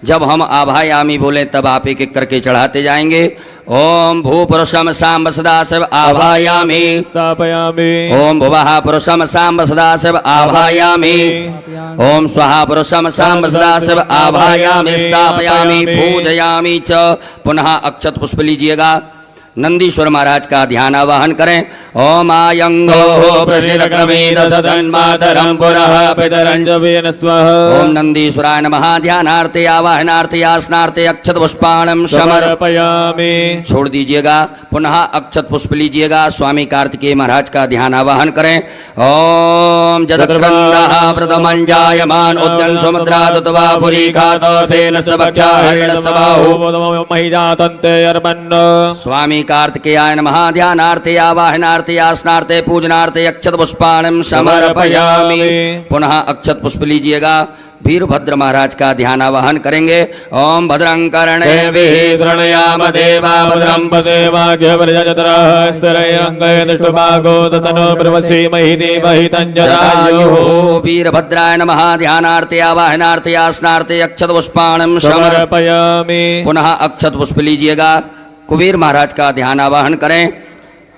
जब हम आभायामी बोले तब आप एक एक करके चढ़ाते जाएंगे। ओम भू पुरुषम सांब सदाशिव आभायामी
स्थापयामि।
ओम भुवः पुरुषम सांब सदाशिव आभायामी। ओम स्वाहा पुरुषम सांब सदाशिव आभायामी स्थापयामि पूजयामि च। पुनः अक्षत पुष्प लीजिएगा। नंदीश्वर महाराज का ध्यान आवाहन करें। ओम आयंगो प्रशिरक्रमीद सदन्मातरं पुरः पितरं
स्वाहा।
ओम नंदीश्वराय नमः। ध्यानार्थे आवाहनार्थे आसनार्थे अक्षत पुष्पाणं
समर्पयामि।
छोड़ दीजिएगा। पुनः अक्षत पुष्प लीजिएगा। स्वामी कार्तिकेय महाराज का ध्यान आवाहन करें। ओम जदक्रन्दः प्रथमं जायमान उद्यन सुमुद्रादुतवा पुरीखातो सेन सबक्षा हरिण सबाहु
महिजातन्ते अर्पण।
स्वामी कार्तिकेयाय नमः। ध्यानार्थे आवाहनार्थे आसनार्थे पूजनार्थे अक्षत पुष्पाणं समर्पयामि। पुनः अक्षत पुष्प लीजिएगा। वीरभद्र महाराज का ध्यान आवाहन करेंगे। ओम भद्रं कर्णेभिः शृणुयाम देवा भद्रं पश्येमाज्ञप्रजतरः स्थिरैरङ्गैः दृष्टभागो ततनो ब्रह्मश्रीमहि देवहि तञ्जरायुः। वीरभद्राय नमः। ध्यानार्थे आवाहनार्थे आसनार्थे अक्षत पुष्पाणं
समर्पयामि।
पुनः अक्षत पुष्प लीजिएगा। कुबेर महाराज का ध्यान आवाहन करें।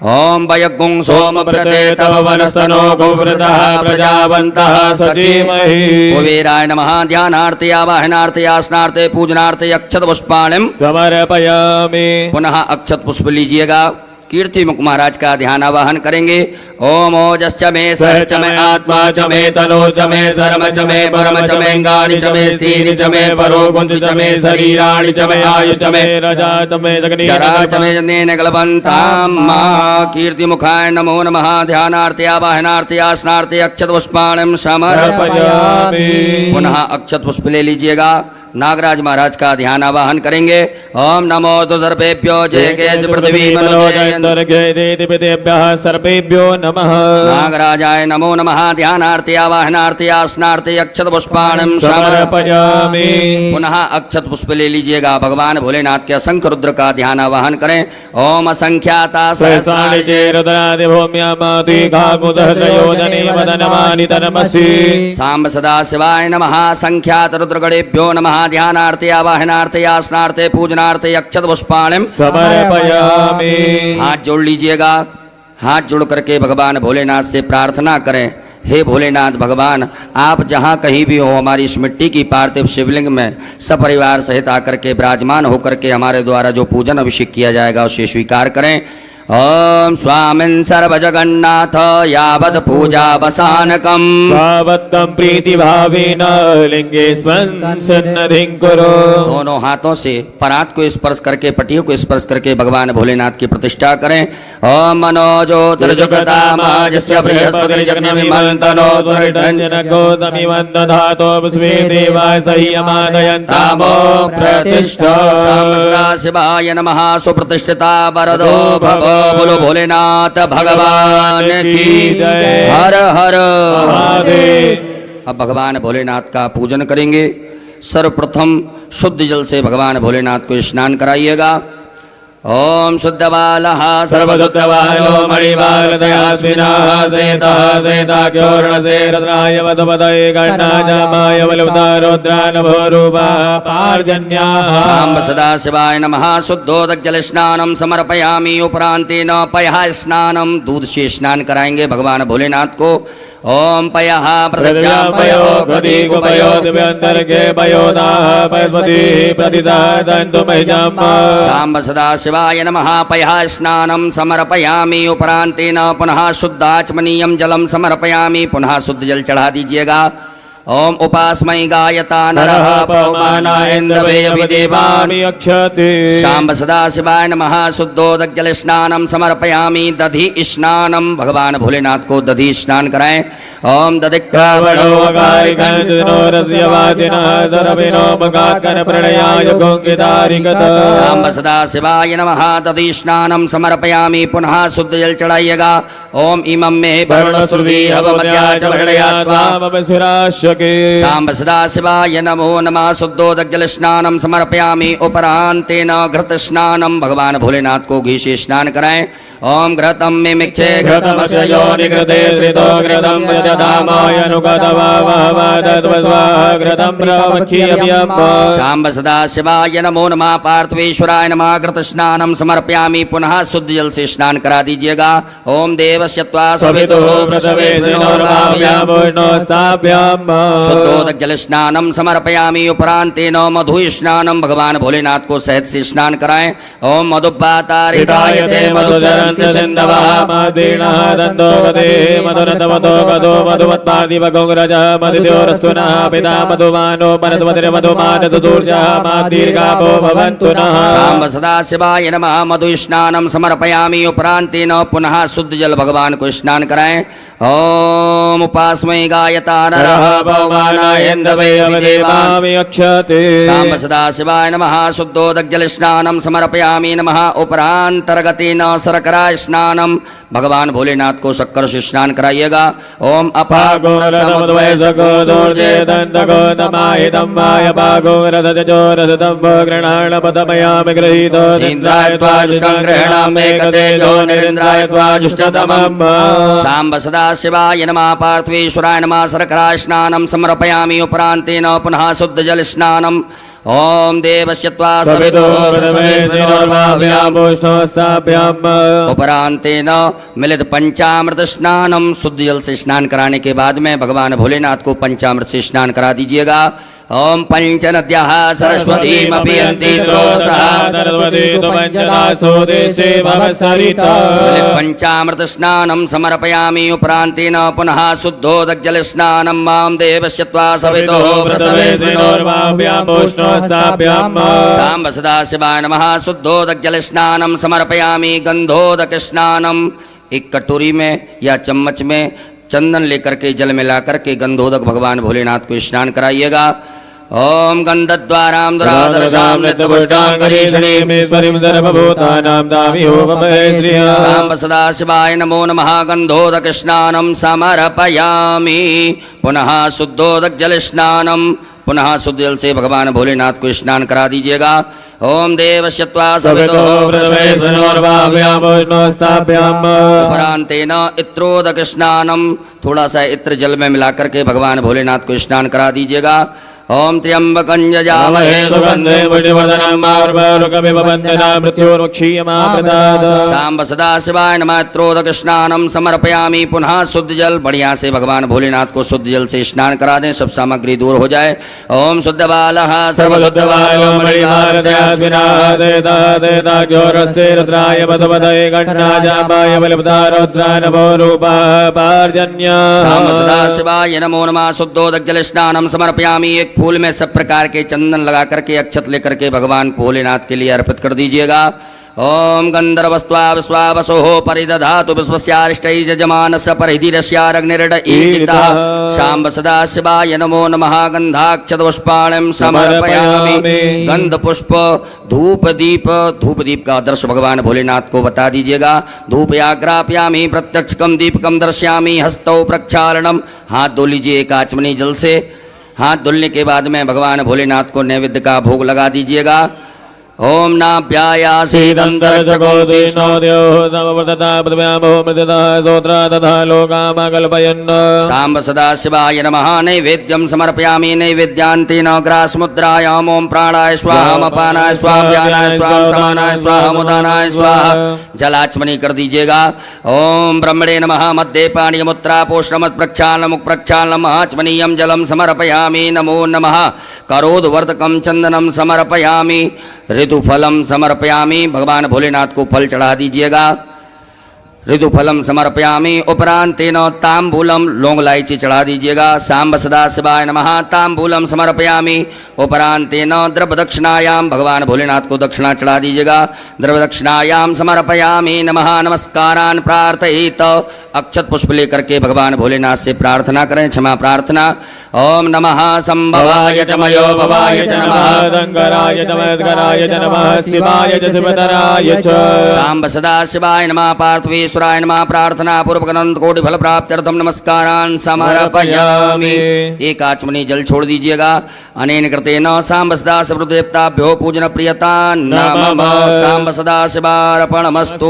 ओम वयगुं सोम प्रते तव वनस्तनो गोवृतः प्रजावन्तः सचीमहि। कुबेराय नमः। ध्यानार्थे आवाहनार्थे आसनार्थे पूजनार्थे अक्षत पुष्पाणं
समर्पयामि।
पुनः अक्षत पुष्प लीजिएगा। कीर्ति मुख महाराज का ध्यान आवाहन करेंगे। ओम ओजश्च मे सहच मे आत्मा च मे तनो च मे शर्म च मे परम च मे गानि च मे स्थीनि च मे परो गुंज च मे शरीराणि च मे आयुष च मे
रजा च मे
जरा च मे जनेन गलबन्तां मा। कीर्ति मुखाय नमो नमः। ध्यानार्थे आवाहनार्थे आसनार्थे अक्षत पुष्पाणं समर्पयामि। पुनः अक्षत पुष्प ले लीजिएगा। नागराज महाराज का ध्यान आवाहन करेंगे। ओम नमो तो सर्पेभ्यो जय केच पृथ्वी
मनोजयेभ्यः सर्पेभ्यो नमः।
नागराजाय नमो नमः। ध्यानार्थे आवाहनार्थे आसनार्थे अक्षत पुष्पाणं
समर्पयामि।
पुनः अक्षत पुष्प ले लीजिएगा। भगवान भोलेनाथ के असंख्य रुद्र का ध्यान आवाहन करें। ओम असंख्याता सहस्राणि सांब सदा शिवाय नमः। संख्यात रुद्रगणेभ्यो नमः। ध्यानार्थे आवाहनार्थे आसनार्थे पूजनार्थे अक्षत पुष्पाणं
समर्पयामि।
हाथ जोड़ लीजिएगा। हाथ जोड़ करके भगवान भोलेनाथ से प्रार्थना करें। हे भोलेनाथ भगवान, आप जहाँ कहीं भी हो हमारी इस मिट्टी की पार्थिव शिवलिंग में सपरिवार सहित आकर के विराजमान होकर के हमारे द्वारा जो पूजन अभिषेक किया जाएगा उसे स्वीकार करें। ओम स्वामिन् सर्वजगन्नाथ यावत् पूजा वसानकम्
तावत्तं प्रीतिभावेन लिंगेस्मिन् सन्निधिं कुरु।
दोनों हाथों से परात को स्पर्श करके पटियों को स्पर्श करके भगवान भोलेनाथ की प्रतिष्ठा करें। ओम मनोज्योतिर्जुगतामाजस्य बृहस्पतिर्जगन्मिमन्तनो द्वैतञ्जनगोतमिवन्दधातो विश्वे देवाय सह्यमादयन्तामो प्रतिष्ठा। शिवाय नमः। सुप्रतिष्ठिता वरदो भव। बोलो भोलेनाथ भगवान की हर हर महादेव। अब भगवान भोलेनाथ का पूजन करेंगे। सर्वप्रथम शुद्ध जल से भगवान भोलेनाथ को स्नान कराइएगा। ओम शुद्धबालः सर्वशुद्धबालो मणिबालदयास्विनः सेतः सेताख्योर्णस्ते रत्नाय वदपदये गणाजामाय बलवतारोद्रानभोरूपः पार्जन्याः। सांब सदा शिवाय नमः। शुद्धोदक स्नानं समर्पयामि। उपरांतेन पयः स्नानं दूध से स्नान कराएंगे भगवान भोलेनाथ को। ओम पयः पृथिव्यां पयो गतिकुपयो दिव्यन्तरिक्षे पयोदाः पयस्पति प्रतिसादन्तु मह्यम्। सांब सदा शिवाय नमः। पयः स्नानं समर्पयामि। उपरांतेन पुनः शुद्धाचमनीयं जलं समर्पयामि। पुनः शुद्ध जल चढ़ा दीजिएगा। ओम उपास्मै गायता नरः पवमानायन्द्रवे विदेवान्
अक्षते
शाम्ब सदाशिवाय नमः शुद्धोदकजल स्नानम समर्पयामि दधि स्नानम भगवान भोलेनाथ को दधि स्नान कराएं ओम दधिक्रावणो शाम्ब सदाशिवाय नमः दधि स्नानम समर्पयामि पुनः शुद्ध जल चढ़ाइएगा ओम इमं मे वरुण श्रुति हवमद्या च वर्णयात्वा शाम्ब सदाशिवाय नमो नमः शुद्धोदकजल स्नानम समर्पयामि उपरांतेन घृत स्नानम भगवान भोलेनाथ को घी से स्नान कराएं ओम घृतम में मिक्षे घृतमस्य योनिकृते श्रितो घृतम घृतम शाम्ब सदाशिवाय नमो नमः पार्थिवेश्वराय नमः घृत स्नानम समर्पयामि पुनः शुद्ध जल से स्नान करा दीजिएगा ओम देवस्य त्वा सवितुः शुद्धोदक जल स्नानम समर्पयामि उपरांतेन मधु स्नानम भगवान भोलेनाथ को शहद से स्नान कराएं ओम मधुपातारितायते मधुचरन्ति सिन्धवः
मदीनः दन्तोपदे मधुरतमतो गतो मधुमत्पादिवगोग्रजः मधुद्योरस्तुनः पिता मधुमानो परद्वतिर्मधुमानतुसूर्यः मादीर्घापो भवन्तु नः
शाम्ब सदाशिवाय नमः मधु स्नानम समर्पयामि उपरांतेन पुनः शुद्ध जल भगवान को स्नान कराएं ओम उपास्मै गायता नरः
पवमानायन्द्रवे विदेवान् अक्षते
शाम्ब सदाशिवाय नमः शुद्धोदक जल स्नानम समर्पयामि नमः उपरांतर्गतेन शर्करा स्नानम भगवान भोलेनाथ को शक्कर से स्नान कराइएगा ओम अपागो शाम्ब सदाशिवाय नमः पार्थिवेश्वराय नमः शर्करा स्नानम समर्पयामि उपरांतेन पुनः शुद्ध जल स्नानम ओम देवस्य त्वा सवितुः उपरांतेन मिलित पंचामृत स्नानम शुद्ध जल से स्नान कराने के बाद में भगवान भोलेनाथ को पंचामृत से स्नान करा दीजिएगा ओम पंच नद्यः सरस्वतीमपि यन्ति स्रोतसः पंचामृत स्नानम समर्पयामि उपरांतेन पुनः शुद्धोदक जल स्नानम मां देवस्य त्वा सवितुः शाम्ब सदाशिवाय नमः शुद्धोदक जल स्नानम समर्पयामि गंधोदक स्नानम एक कटोरी में या चम्मच में चंदन लेकर के जल मिला करके गंधोदक भगवान भोलेनाथ को स्नान कराइएगा ओम गंधद्वारां दुरादर्शां शाम्ब सदाशिवाय नमो नमः गंधोदक स्नानम समर्पयामि पुनः शुद्धोदक जल स्नानम पुनः शुद्ध जल से भगवान भोलेनाथ को स्नान करा दीजिएगा ओम देवस्य त्वा सवितुः उपरांतेन इत्रोदक स्नानम थोड़ा सा इत्र जल में मिला करके भगवान भोलेनाथ को स्नान करा दीजिएगा ओम त्र्यंबकं यजामहे सुगन्धिं पुष्टिवर्धनं मारुकमिव वन्दना मृत्योर्मुक्षीयमाप्रदात् शाम्ब सदाशिवाय नमः त्रोदक स्नानम समर्पयामि पुनः शुद्ध जल बढ़िया से भगवान भोलेनाथ को शुद्ध जल से स्नान करा दें सब सामग्री दूर हो जाए ओम शुद्ध बालः सर्वशुद्धवायो मणिमार्जयाय मधुमदये गणराजाय बलिपदारुद्राय नमो रूपाः पार्जन्य शाम्ब सदाशिवाय नमो नमः शुद्धोदक जल स्नानम समर्पयामि एक फूल में सब प्रकार के चंदन लगा करके अक्षत लेकर के भगवान भोलेनाथ के लिए अर्पित कर दीजिएगा ओम गंधर्वस्त्वा विश्वावसोः परिदधातु विश्वस्यारिष्टैः यजमानस्य परिधिरस्यारग्निर्डईदितः शाम्ब सदाशिवाय नमो नमः गंधाक्षतपुष्पाणिं समर्पयामि गंध पुष्प धूप दीप का दर्श भगवान भोलेनाथ को बता दीजिएगा धूप याग्रापयामि प्रत्यक्षकम दीपकम दर्शयामि हस्तौ प्रक्षालनम हाथ धो लीजिए एक आचमनी जल से हाथ धुलने के बाद में भगवान भोलेनाथ को नैवेद्य का भोग लगा दीजिएगा ओम शाम्ब सदाशिवाय नमः नैवेद्यं समर्पयामि नैवेद्यान्तेन ग्रासमुद्रायाम् ओम प्राणाय स्वाहा अपानाय स्वाहा व्यानाय स्वाहा समानाय स्वाहा मुदानाय स्वाहा जलाचमनी कर दीजिएगा ओम ब्रह्मणे नमः मध्ये पाणिमुत्रा पोषणमत् प्रक्षालनमुख प्रक्षालनम आचमनीयं जलं समर्पयामि नमो नमः करोद्वर्तकं चंदनं समर्पयामि ऋतुफलम समर्पयामि भगवान भोलेनाथ को फल चढ़ा दीजिएगा ऋतुफलम समर्पयामि। उपरांतेन तांबूलम लौंग इलायची चढ़ा दीजिएगा। सांब सदा शिवाय नमः। तांबूलम समर्पयामि। उपरांतेन द्रव्य दक्षिणायाम भगवान भोलेनाथ को दक्षिणा चढ़ा दीजिएगा। द्रव्य दक्षिणायाम समर्पयामि नमः। नमस्कारान प्रार्थयित। अक्षत पुष्प लेकर के भगवान भोलेनाथ से प्रार्थना करें, क्षमा प्रार्थना। ओम नमः संभवाय च मयो भवाय च नमः।
शंकराय च मद्गराय च नमः। शिवाय च शिवतराय च।
सांब सदा शिवाय नमः। पार्थवेश्वराय नमः। प्रार्थना पूर्वक अनंत कोटि फल प्राप्त्यर्थम नमस्कारान समर्पयामि। एक आचमनी जल छोड़ दीजिएगा। अनेन कृतेन सांब सदा शिवदेवताभ्यो पूजन प्रियता नमः। सांब सदा शिवार्पणमस्तु।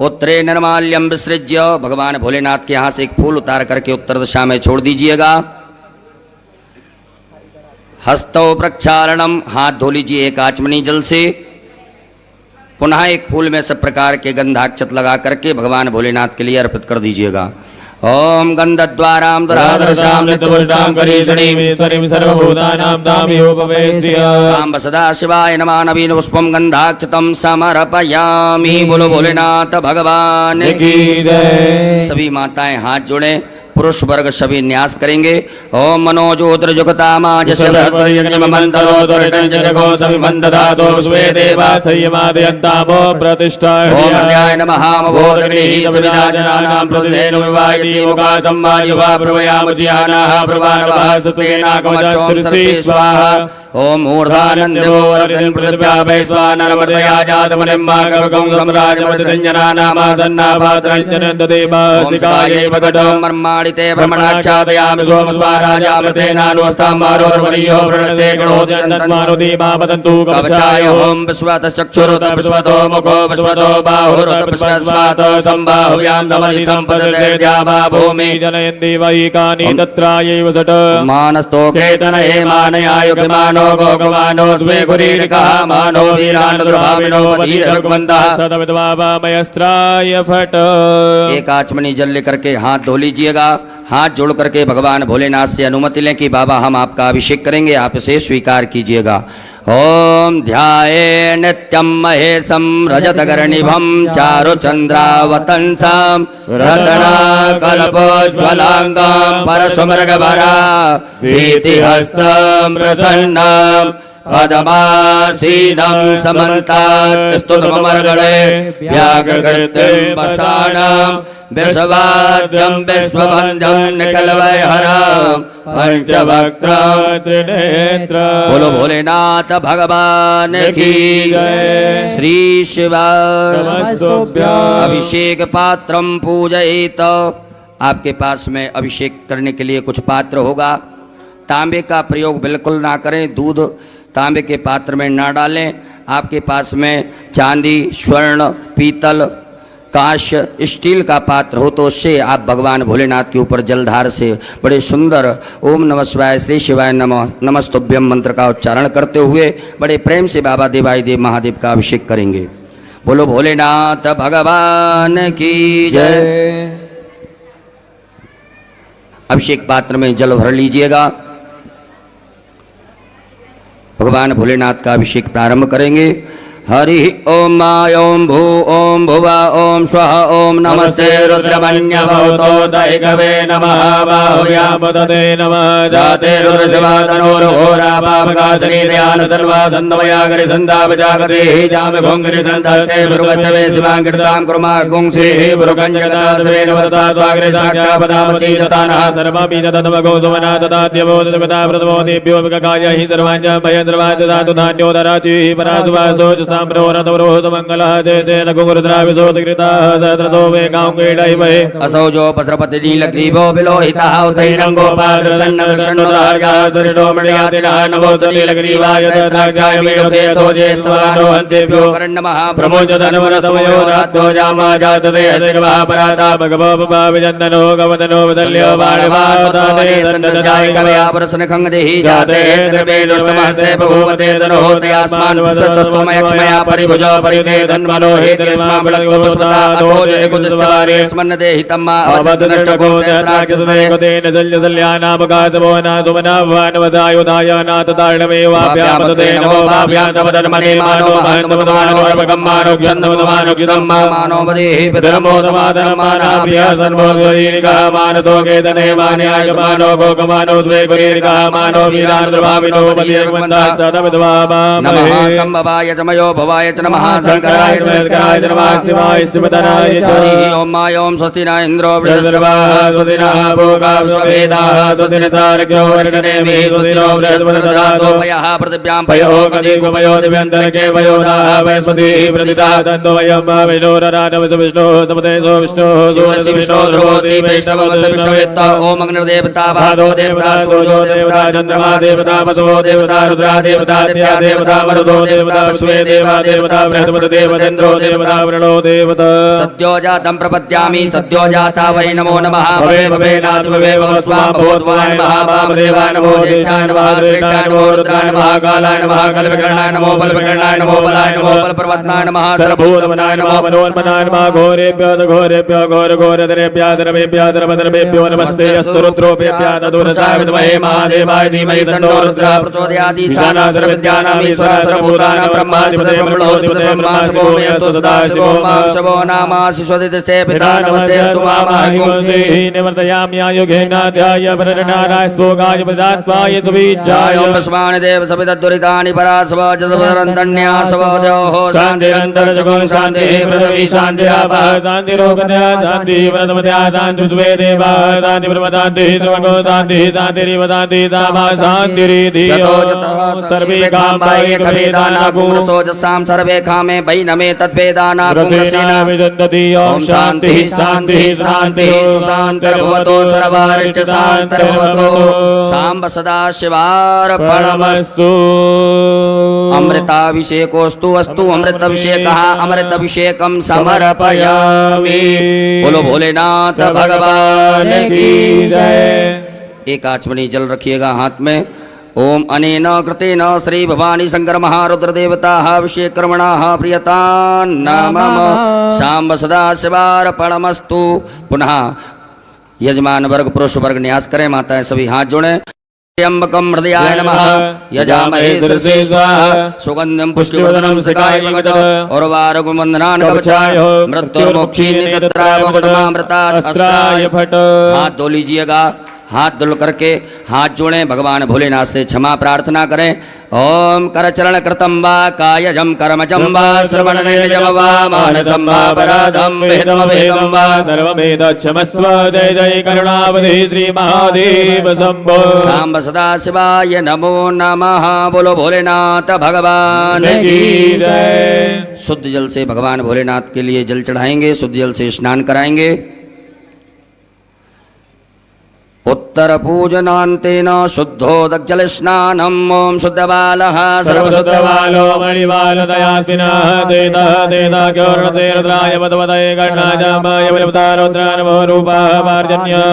उत्तरे निर्माल्यम विसृज्य भगवान भोलेनाथ के यहाँ से एक फूल उतार करके उत्तर दिशा में छोड़ दीजिएगा। हस्तौ प्रक्षालनम, हाथ धो लीजिए एक आचमनी जल से। पुनः एक फूल में सब प्रकार के गंधाक्षत लगा करके भगवान भोलेनाथ के लिए अर्पित कर दीजिएगा। ओम गंधद्वाराम दुरादर्शाम नित्यपुष्टाम करीषणीम ईश्वरीम सर्वभूतानां तामियोपवेश्य। सांब सदा शिवाय नमः। नवीन पुष्पम गंधाक्षतम समर्पयामि। बोलो भोलेनाथ भगवान की जय। सभी माताएं हाथ जोड़ें। पुरुष वर्ग सभी न्यास करेंगे। ओम मनोजोत्र जुगता माजस्य बृहत्पर्यज्ञम मंतरो दुर्टं जगो सविमंदधातो स्वे देवा
संयमादयन्तामो प्रतिष्ठा।
ओम हृदयाय नमः। बोधगृही सविदाजनानां प्रतिदेनो विवाहिती मुखा सम्मायुवा प्रवयामुज्यानाः प्रवानवः सत्वेनाकमचों स्वाहा। ओम मूर्धानन्दो वर्धन पृथिव्या वैश्वानरमर्दया जातमनिम्मा कवकं सम्राजमर्दञ्जनानामासन्नापात्रञ्जनन्ददेवासिकायै वकटं मर्माणिते ब्रह्मणाच्छादयामि सोमस्माराजामृतेनानुस्ताम्बारोर्वरीयो वृणस्ते गणोदयन्तन्मानुदीमापतन्तु कवचाय। ओम विश्वतश्चक्षुरुत विश्वतो मुखो विश्वतो बाहुरुत विश्वस्मातो सम्बाहुव्यां दमनि सम्पदते द्यावा भूमि
जनयन्ति वैकानि तत्रायैव सट।
मानस्तो केतन हेमानयायुक्तिमानो गोगमानो स्वे कुरीरिकः मानो वीरानुद्रभाविनो वधीरभगवन्तः
सदविद्वामयस्त्राय फट।
एक आचमनी जल लेकर के हाथ धो लीजिएगा। हाथ जोड़ करके भगवान भोलेनाथ से अनुमति लें कि बाबा हम आपका अभिषेक करेंगे, आप इसे स्वीकार कीजिएगा। ओम ध्याये नित्यं महेशं रजतगर्णिभं चारुचन्द्रावतंसं रत्नाकल्पोज्ज्वलांगं परशुमृगभरा भीतिहस्तं प्रसन्नं पदमासीनं समन्तात् स्तुतमर्गणे व्याघ्रकृतिं वसानं विश्ववाद्यं विश्ववन्द्यं निखिलवैहरं पंचवक्त्रं त्रिनेत्रं। बोलो भोलेनाथ भगवान की जय। श्री शिवाय। अभिषेक पात्रम पूजयेत। आपके पास में अभिषेक करने के लिए कुछ पात्र होगा। तांबे का प्रयोग बिल्कुल ना करें। दूध तांबे के पात्र में ना डालें। आपके पास में चांदी, स्वर्ण, पीतल, कांस्य, स्टील का पात्र हो तो उससे आप भगवान भोलेनाथ के ऊपर जलधार से बड़े सुंदर ओम नमः शिवाय श्री शिवाय नमः नमस्तुभ्यम मंत्र का उच्चारण करते हुए बड़े प्रेम से बाबा देवाधिदेव महादेव का अभिषेक करेंगे। बोलो भोलेनाथ भगवान की जय। अभिषेक पात्र में जल भर लीजिएगा। भगवान भोलेनाथ का अभिषेक प्रारंभ करेंगे। हरि ओम ओम भू ओम भुवा ओम स्वः ओम नमस्ते रुद्रमन्यभवतो दैगवे नमः बाहुयामदते नमः जाते रुद्रशिवातनोर्घोरा पापकासनी दयान सर्वा सन्दमयागरि सन्दापजागते जाम घोंगरि सन्तस्ते भृगस्तवे शिवाङ्कृतां कुर्मा गुंसे भृगञ्जगदासवेन वसात्वाग्रे साक्षापदामसि ततानः सर्वमपि तदनमगो सुमना तदाद्यवो तदपदा प्रथमोदेभ्यो विककाय हि सर्वाञ्च भयन्द्रवाच दातु धान्योदराचि परासुवासो असौ जो पसरपति नीलग्रीवो विलोहितः उतैनं गोपालकृष्णदर्शनोदार्यः सृष्टो मृळयातिनः नमोऽस्तनीलग्रीवाय सहस्राक्षाय मीढुकेतो ज्येष्ठवानो हन्तेभ्यो कर्णमः प्रमोजधनवनस्तमयो रात्रो जामाजातते हतिर्वः पराता भगवो विजन्दनो गवदनो वदल्यो बाणवातादे सन्दस्याय कवया पुरसनखङ्गदेहि जाते द्रवे दुष्टमस्ते बभूवते तनोः तयास्मान् वसतस्तमयक्ष्म मया परिभुजो परिते धन्मनो हेतिर्मा बलगोस्मता अथोज एकुदिष्टवारे स्मन्न देहि तम्मा अवदनष्टको सहस्राक्षसते
तेन जल्यजल्यानामकासवोना सुमनावानवदायुधायनाथतारणमेवाभ्यापतते नमो भाभ्यान्तवदन्मने मानो महन्तवदमानो अर्पकम्मानो क्षन्दवदमानो क्षिदम्मा मानो वदेहि पितरमोदमादरम्मानाभ्यासन्मोदरीनिकः मानसो केतने मान्यायमानो गोकमानो स्वे कुरीनिकः मानो वीरानुद्रभाविनो बलियगमन्तः सदविद्वामा
नमः संभवाय च मयो भवाय च नमः शङ्कराय च
नमस्काराय च नमः शिवाय शिवतराय च
हरिः ओं मा ओं स्वस्ति न इन्द्रो
बृहस्पतिर्वाः स्वस्ति नः भोगा विश्ववेदाः स्वस्ति नस्तार्क्ष्यो वर्षणेमिः स्वस्ति नो बृहस्पतिर्दधातु
पयः पृथिव्यां
पयो कदीको पयो दिव्यन्तरिक्षे पयोदाः वयस्पतिः प्रतिशः तन्तो वयं विष्णोरराधविष्णुः समतेजो विष्णुः
शिवस्य विष्णो ध्रुवोऽसि वैष्णवस्य विष्णुवेत्ता ॐ अग्निर्देवता भादो देवता सूर्यो देवता
चन्द्रमा देवता वसुवो देवता रुद्रा देवता दित्या देवता मरुदो देवता विश्वे देवा देवता बृहस्पति देवतेन्द्रो देवता वरुणो देवता
सद्यो जातं प्रपद्यामि सद्यो जाता वै नमो नमः
भवे भवे नाथ भवे भवस्वां भवद्वाय नमः वामदेवाय नमो ज्येष्ठाय नमः श्रेष्ठाय नमो रुद्राय नमः कालाय नमः कल्पकर्णाय नमो बलविकर्णाय नमो बलाय नमो बलप्रवत्नाय नमः सर्वभूतमनाय नमः मनोन्मनाय नमः घोरेभ्यो घोरघोरधरेभ्यः धर्मेभ्यः धर्मधर्मेभ्यो नमस्ते अस्तु रुद्रोपेभ्यः तदुरसाय विद्महे महादेवाय धीमहि तन्नो रुद्रः प्रचोदयात् ईशानः सर्वविद्यानां ईश्वरः सर्वभूतानां ब्रह्माधिपतिः ब्रह्मणोऽधिपतिः ब्रह्माशवो मे अस्तु सदाशिवो मां शवो नामासि स्वदितस्ते पिता नमस्ते अस्तु निवर्तयाम्यायुगेनाध्याय वरणाराय स्पोगाय प्रदात्वाय तुबीजाय
भस्मानि देव सविदुरितानि परासव जतवरन्तन्यासव देवः
शान्तिरन्तरजगो शान्तिः पृथ्वी शान्तिरापः शान्तिरोगत्या शान्तिः व्रतमत्या शान्तिर्स्वे देवाः शान्तिर्वदान्तिः सर्वगो शान्तिः शान्तिरिव शान्तिः दामा शान्तिरिति सर्वे कामाय कवेदाना
कुमरसोजसां सर्वे कामे वैनमे तद्वेदाना कुमरसेना
विदन्ति ओम शान्तिः शान्तिः शान्तिः शान्तिर्भवतो सर्वारिष्ट शान्तिर्भवतो
साम्ब सदा शिवार्पणमस्तु अमृताभिषेकोस्तु अस्तु अमृताभिषेकः अमृताभिषेकं समर्पयामि बोलो भोलेनाथ भगवान की जय। एक आचमनी जल रखिएगा हाथ में। ओम अनेन कृतेन श्री भवानी शंकर महारुद्र देवताः अभिषेकर्मणाः प्रियतां नमः शाम्ब सदा शिवार्पणमस्तु। पुनः यजमान वर्ग पुरुष वर्ग न्यास करें, माताएं सभी हाथ जोड़ें। त्र्यंबकं हृदयाय नमः यजामहे शीर्षे स्वाहा सुगंधिं पुष्टिवर्धनं शिखाय उर्वारुकं वन्दनान् कवचाय मृत्युर्मोक्षीनितत्रावगुणमामृतात् अस्त्राय फट्। हाथ धो लीजिएगा, हाथ धुल करके हाथ जोड़ें, भगवान भोलेनाथ से क्षमा प्रार्थना करें। ओम करचरण कृतं वा कायजं कर्मजं वा श्रवणनैनजं वा मानसं वा अपराधं विहितमविहितं वा
सर्वमेतच्छमस्व जय जय करुणावधि श्री महादेव शंभो।
सांब सदा शिवाय नमो नमः। बोलो भोलेनाथ भगवान की
जय।
शुद्ध जल से भगवान भोलेनाथ के लिए जल चढ़ाएंगे, शुद्ध जल से स्नान कराएंगे। उत्तर पूजनान्तेन शुद्धोदकजल स्नानम्। ओम शुद्धबालः
सर्वशुद्धबालो मणिबालदयास्विनः तेतः तेताख्योर्णते रुद्राय पदवदये गणाजामाय बलवतारोद्राय नमो रूपाः पार्जन्यः।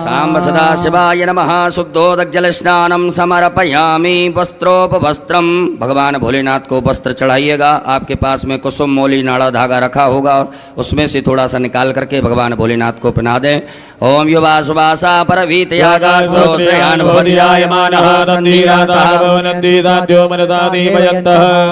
सांब सदा शिवाय नमः। शुद्धोदकजल स्नानम् समर्पयामि। वस्त्रोपवस्त्रम्, भगवान भोलेनाथ को वस्त्र चढ़ाइएगा। आपके पास में कुसुम मोली नाड़ा धागा रखा होगा, उसमें से थोड़ा सा निकाल करके भगवान भोलेनाथ को पहना दें। ओम युवा सुवासा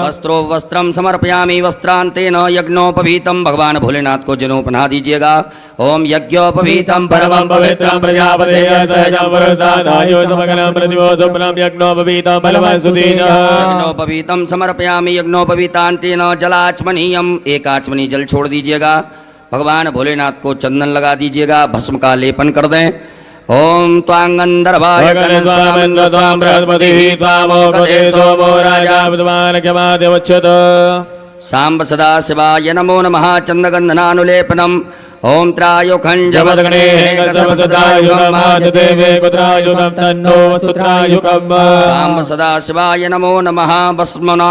वस्त्रो वस्त्रम समर्पयामि। वस्त्रांतेन यज्ञोपवीतम, भगवान भोलेनाथ को जनेऊ पहना दीजिएगा। ओम यज्ञोपवीतम परमं पवित्रं प्रजापतेय सहजं पुरुषादायो समग्रं प्रतिबोधुपनं यज्ञोपवीतं बलवसुदीनः। यज्ञोपवीतम समर्पयामि। यज्ञोपवीतांतेन जलाचमनीयम, एक आचमनी जल छोड़ दीजिएगा। भगवान भोलेनाथ को चंदन लगा दीजिएगा, भस्म का लेपन कर दें। ओम त्वांगंधर्वाय
त्वां बृहस्पतिः त्वामोकते सोमो राजा विद्वान् क्षमादेवच्छत।
सांब सदा शिवाय नमो नमः। चंदगंधनानुलेपनम्। ओम त्रायुखं
जपदगणेः सर्वसदायुगं आदिदेवे कुत्रायुगं तन्नो सुत्रायुगं।
सांब सदा शिवाय नमो नमः।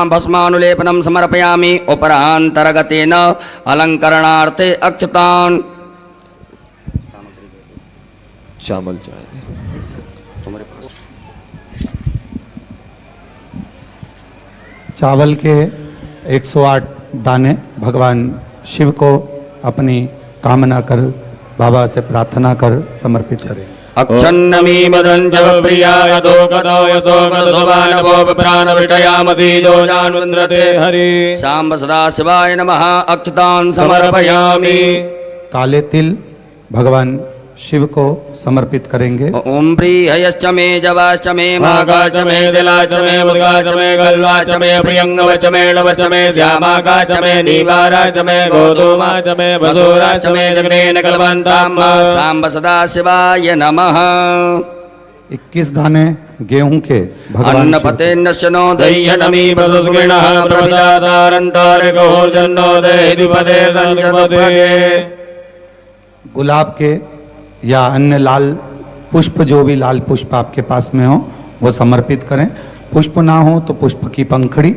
भस्मानुलेपनं समर्पयामि। उपरान्तर्गतेन अलंकरणार्थे अक्षतान्।
चावल चाय
चावल के 108 दाने भगवान शिव को अपनी कामना कर, बाबा से प्रार्थना कर समर्पित करें।
अक्षन्नमी मदंज प्रियाय दोकदोयस्तोकदसोबानवो प्राणविषयामति जो जानवन्द्रते हरि।
सांब सदा शिवाय नमः। अक्षतान समर्पयामि।
काले तिल भगवान शिव को समर्पित करेंगे।
ओम प्रियश्च मे जवाश्च मे
मागाच मे दिलाच मे मुद्गाच मे गल्वाच मे प्रियंगवच मे णवच मे श्यामागाच मे नीवाराच मे गोधूमाच मे वसुराच मे जगनेन कल्पन्ताम्।
सांब सदा शिवाय नमः।
21 दाने गेहूं के भगवान
अन्नपते नश्यनो
दह्यनमी वसुस्कृणः प्रदातारन्तारिको जन्नो देहिपदे संजपदे।
गुलाब के या अन्य लाल पुष्प, जो भी लाल पुष्प आपके पास में हो वो समर्पित करें। पुष्प ना हो तो पुष्प की पंखड़ी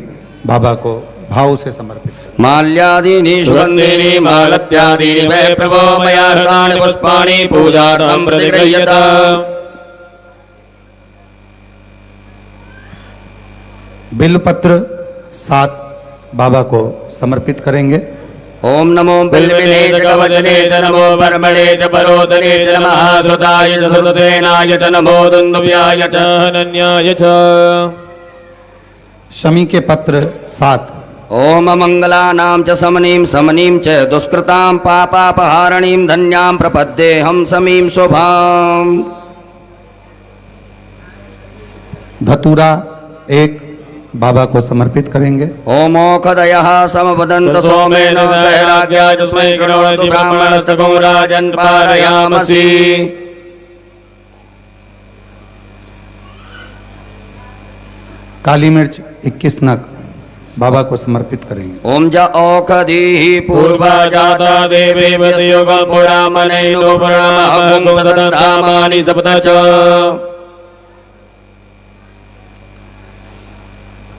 बाबा को भाव से समर्पित करें।
माल्यादीनि
सुगन्धिनी मालत्यादीनि वै प्रभो मया हृतानि पुष्पाणि पूजार्थं प्रतिगृह्यता।
बिल्वपत्र 7 बाबा को समर्पित करेंगे।
ओम नमो
बिल्विने च कवचने च नमो वर्मणे च परोदने च नमः श्रुताय च श्रुतसेनाय च नमो दुन्दुभ्याय च हनन्याय च।
शमी के पत्र 7
ओम मंगलानां च समनीं समनीं च दुष्कृतां पापापहारणीं धन्यां प्रपद्येऽहं समीं शुभाम्।
धतूरा 1 बाबा को समर्पित करेंगे।
ओमोखदयः समवदन्त
सोमेन सहराज्ञा तस्मै गणोति ब्राह्मणस्तको राजन् पारयामसि।
काली मिर्च 21 नग बाबा को समर्पित करेंगे।
ओम ज औखधीः
पूर्वा जाता देवी वदयुगं पुरामनैनो पुराणमहं सदन्तामानि सप्त च।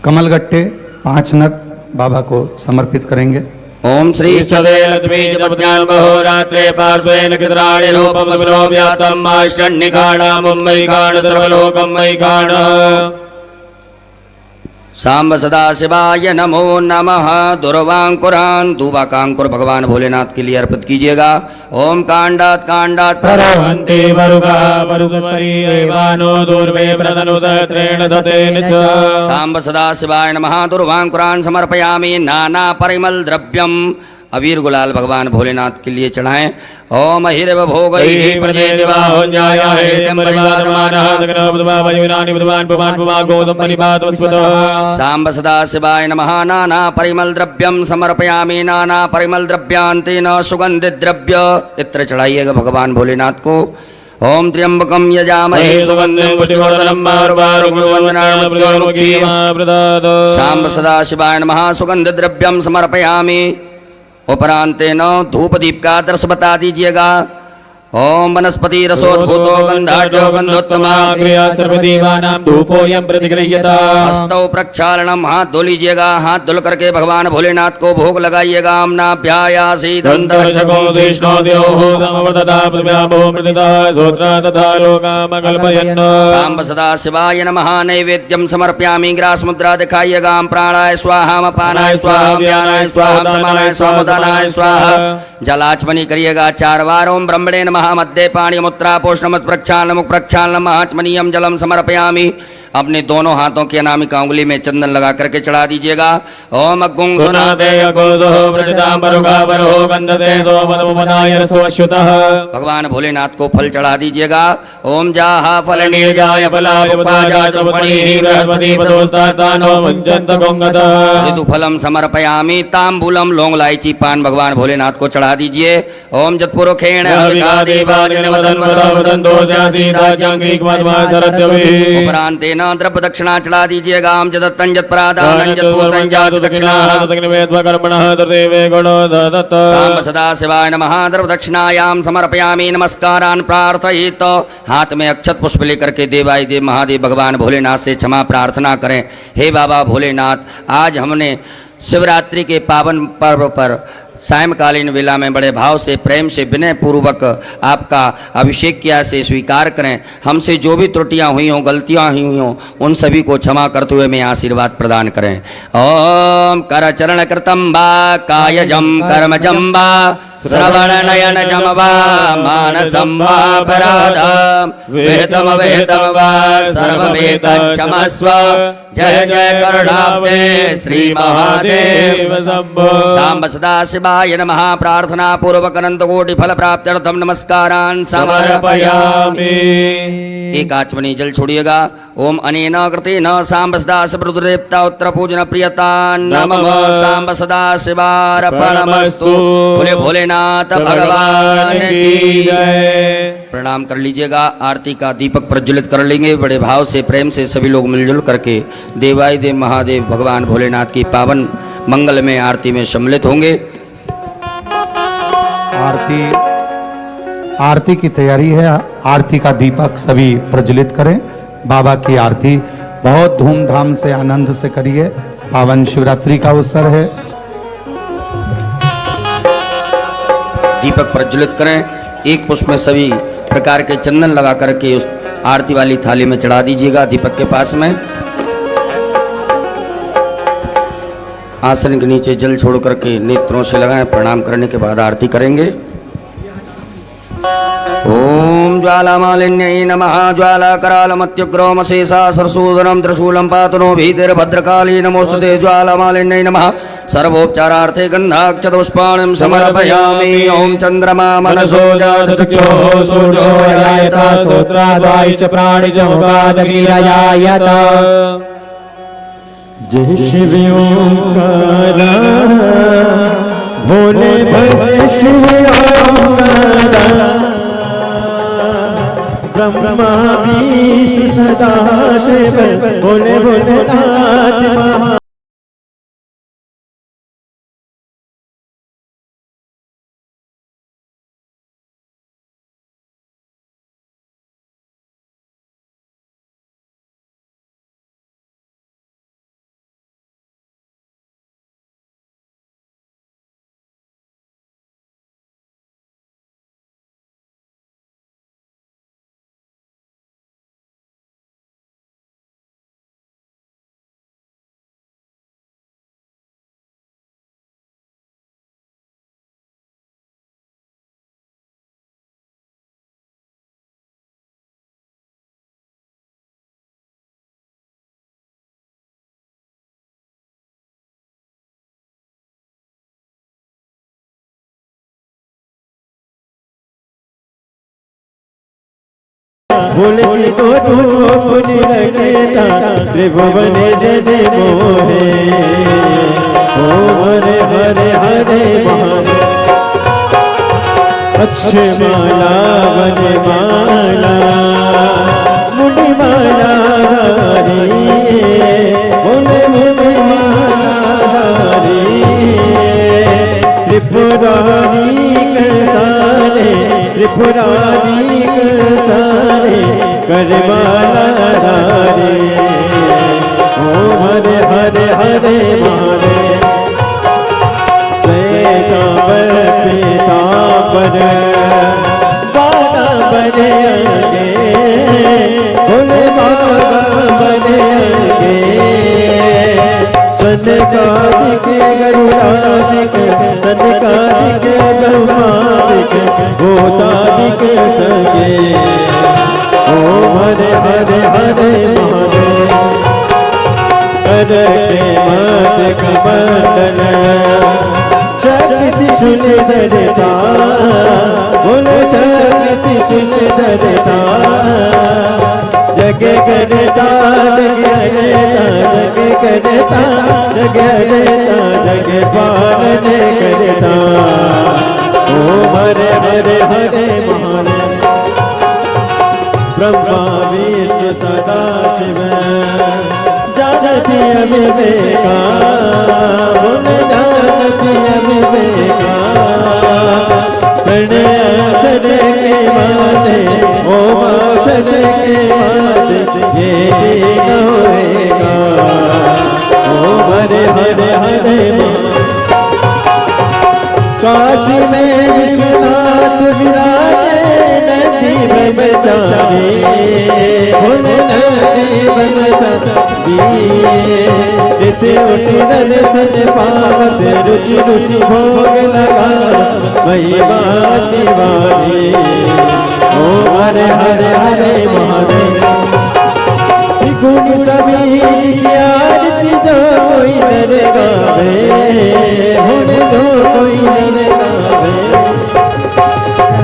कमलगट्टे 5 नग बाबा को समर्पित करेंगे।
ओम श्री
सदे लक्ष्मी च पद्म्यान् महोरात्रे पार्श्वेन कित्राणि रूपं विलोप्यातम् आष्टन्निकाणा मुम्बैकाण सर्वलोकं मैकाण।
सांब सदा शिवाय नमो नमः। दुर्वांकुरान दुवाकांकुर भगवान भोलेनाथ के लिए अर्पित कीजिएगा। ओम कांडात कांडात
प्रभवन्ति वरुगा वरुगस्परीवानो दूर्वे प्रतनुसहस्रेण सतेन च।
सांब सदा शिवाय नमः। दुर्वांकुरान समर्पयामि। नाना परिमल द्रव्यम अबीर गुलाल भगवान भोलेनाथ के लिए चढ़ाएं। ओम हिरव भोगैः सांब सदा शिवाय नमः। नाना परिमल द्रव्यम समर्पयामि। नाना परिमल द्रव्यांति न सुगंधित द्रव्य इत्र चढ़ाइएगा भगवान भोलेनाथ को। ओम त्र्यंबकम यजामहे
सुगन्धिं पुष्टिवर्धनम्
सांब सदा शिवाय नमः। सुगंध द्रव्यम समर्पयामि। उपरांतेन धूप दीप का दर्श बता दीजिएगा। ओम वनस्पति रसोद्भूतो गंधाढ्यो गंधोत्तमा
क्रिया सर्वदेवानां धूपोऽयं प्रतिगृह्यता।
हस्तौ प्रक्षालनम हाथ धो लीजिएगा। हाथ धुल करके भगवान भोलेनाथ को भोग लगाइएगा। अम्नाभ्यायासी
दन्तरक्षको विष्णोद्योः समवर्तता पृथिव्यामो मृदितः श्रोत्रा तथा लोकामकल्पयन्।
सांब सदा शिवाय नमः। नैवेद्यम समर्पयामि। ग्रास मुद्रा दिखाइएगा। प्राणाय स्वाहा अपानाय स्वाहा व्यानाय स्वाहा समानाय स्वाहा उदानाय स्वाहा। जलाचमनी करिएगा 4 बार। ओम ब्रह्मणे नमः। मध्य पाणी मुद्रा पोषणमत प्रक्षालन मुख प्रक्षालन आचमनीयम जलम समर्पयामि। अपने दोनों हाथों की अनामिका उंगली में चंदन लगा करके चढ़ा दीजिएगा। ओम अग्गुं भगवान भोलेनाथ को फल चढ़ा दीजिएगा। ओम जाहा फल निर्जाय फलम समर्पयामि। तांबूलम लौंग इलायची पान भगवान भोलेनाथ को चढ़ा दीजिए। ओम जतपुरुखेण उपरांतेन द्रव्य दक्षिणा चढ़ा दीजिएगा। हम जदत्तं जत्प्रादानं जत्पूतं जाच दक्षिणा। सांब सदा शिवाय नमः। द्रव्य दक्षिणायां समर्पयामि। नमस्कारान् प्रार्थयित। हाथ में अक्षत पुष्प लेकर के देवाय देव महादेव भगवान भोलेनाथ से क्षमा प्रार्थना करें। हे बाबा भोलेनाथ, आज हमने शिवरात्रि के पावन पर्व पर सायंकालीन वेला में बड़े भाव से प्रेम से विनय पूर्वक आपका अभिषेक किया से स्वीकार करें। हमसे जो भी त्रुटियां हुई हों, गलतियां हुई हों, उन सभी को क्षमा करते हुए मैं आशीर्वाद प्रदान करें। ओम कर चरण कृतम वा कायजम कर्मजम वा श्रवण नयन जम वा मानसम वा अपराधम वेदम वेदम वा सर्वमेत क्षमस्व। जय जय करुणाब्दे श्री महादेव
शंभो।
शांब सदा शिवाय नमः। प्रार्थना पूर्वक अनंत कोटि फल प्राप्त्यर्थम नमस्कारान् समर्पयामि। एक आचमनी जल छोड़िएगा। ओम अनेन कृतेन सांब सदा शिव रुद्रदेवता उत्तर पूजन प्रियता नमः। सांब सदा शिवार्पणमस्तु। भोले भोलेनाथ भगवान की जय। प्रणाम कर लीजिएगा। आरती का दीपक प्रज्वलित कर लेंगे। बड़े भाव से प्रेम से सभी लोग मिलजुल करके देवाय देव महादेव भगवान भोलेनाथ की पावन मंगल में आरती में सम्मिलित होंगे।
आरती की तैयारी है। आरती का दीपक सभी प्रज्वलित करें। बाबा की आरती बहुत धूमधाम से आनंद से करिए। पावन शिवरात्रि का अवसर है।
दीपक प्रज्वलित करें। एक पुष्प में सभी प्रकार के चंदन लगा करके उस आरती वाली थाली में चढ़ा दीजिएगा। दीपक के पास में आसन के नीचे जल छोड़ करके नेत्रों से लगाएं। प्रणाम करने के बाद आरती करेंगे। ओम ज्वालामालिन्यै नमः। ज्वालाकरालमत्युग्रोमशेषा सरसूदनं त्रिशूलं पातनो भीतिर्भद्रकाली नमोस्तुते। ज्वालामालिन्यै नमः। सर्वोपचारार्थे गन्धाक्षतपुष्पाणिं समर्पयामि। ओम चंद्रमा मनसो जातचक्षुः सूर्यो
जायता श्रोत्रादाय च प्राणि च मुखादगिरजायत। जय शिव ओंकार भोले भज शिव ओंकार। ब्रह्मा विष्णु सदा शिव भोले भोलेनाथ महा। भोले जी को पुनि लगेता त्रिभुवने जय जय मोहे। ओम हरे हरे हरे महादेव। अक्षमाला वनमाला मुनिमाला धारी। भोले भोले माला धारी। त्रिपुरारी सारे त्रिपुरारी सारे करवाला धारे। ओम हरे हरे हरे महादेव। श्वेतांबर पीतांबर बागांबर अंगे। भोले बागांबर अंगे। सनकादिक गरुड़ादिक सनकादिक ब्रह्मादिक भूतादिक संगे। ओम हरे हरे हरे महादेव। कर के मत कमंडल शक्ति सुंदरता। बोलो शक्ति सुंदरता। जग करता जग करता जग करता जग पालन करता। ओम हरे हरे हरे महादेव। ब्रह्मा विष्णु सदा शिव जानती अविवेका। जानती अविवेका। प्रणय अक्षर के माते ओम अक्षर के माते ये न होएगा। ओम हरे हरे हरे
काशी में विश्वनाथ विराजे नंदी ब्रह्मचारी बोले नंदी ब्रह्मचारी इसे उठी दर्शन पावत रुचि रुचि भोग लगा महिमा दीवानी ओ हरे हरे हरे महादेव गुण सभी की आरती जो कोई नर गावे हुन जो कोई नर गावे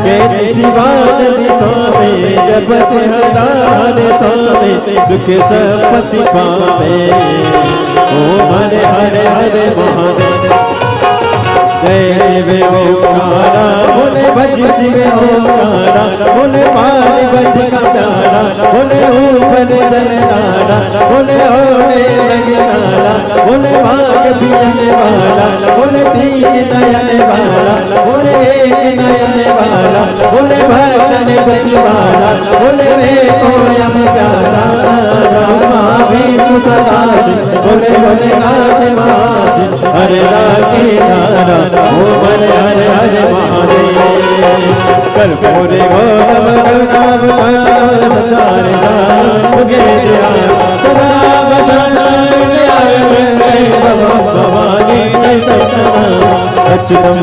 कहते शिवानंद स्वामी जपति हरार स्वामी सुख संपत्ति पावे ओम हरे हरे हरे महादेव जय शिव ओंकारा बोले भज शिव ओंकारा बोले पार्वती का प्यारा बोले ऊपर जलधारा बोले होने लगे नारा बोले भाग पियने वाला बोले तीन नयन वाला बोले एक नयन वाला बोले भक्तन पति वाला बोले वे कोयम प्यारा रामा भी कुशलास बोले बोले नाथ मास हरे राखे नारा ओम हरे हरे हरे महादेव कर्पूरे गौरव करुणावतार सचारे मुगे सदा भवानी अच्युतम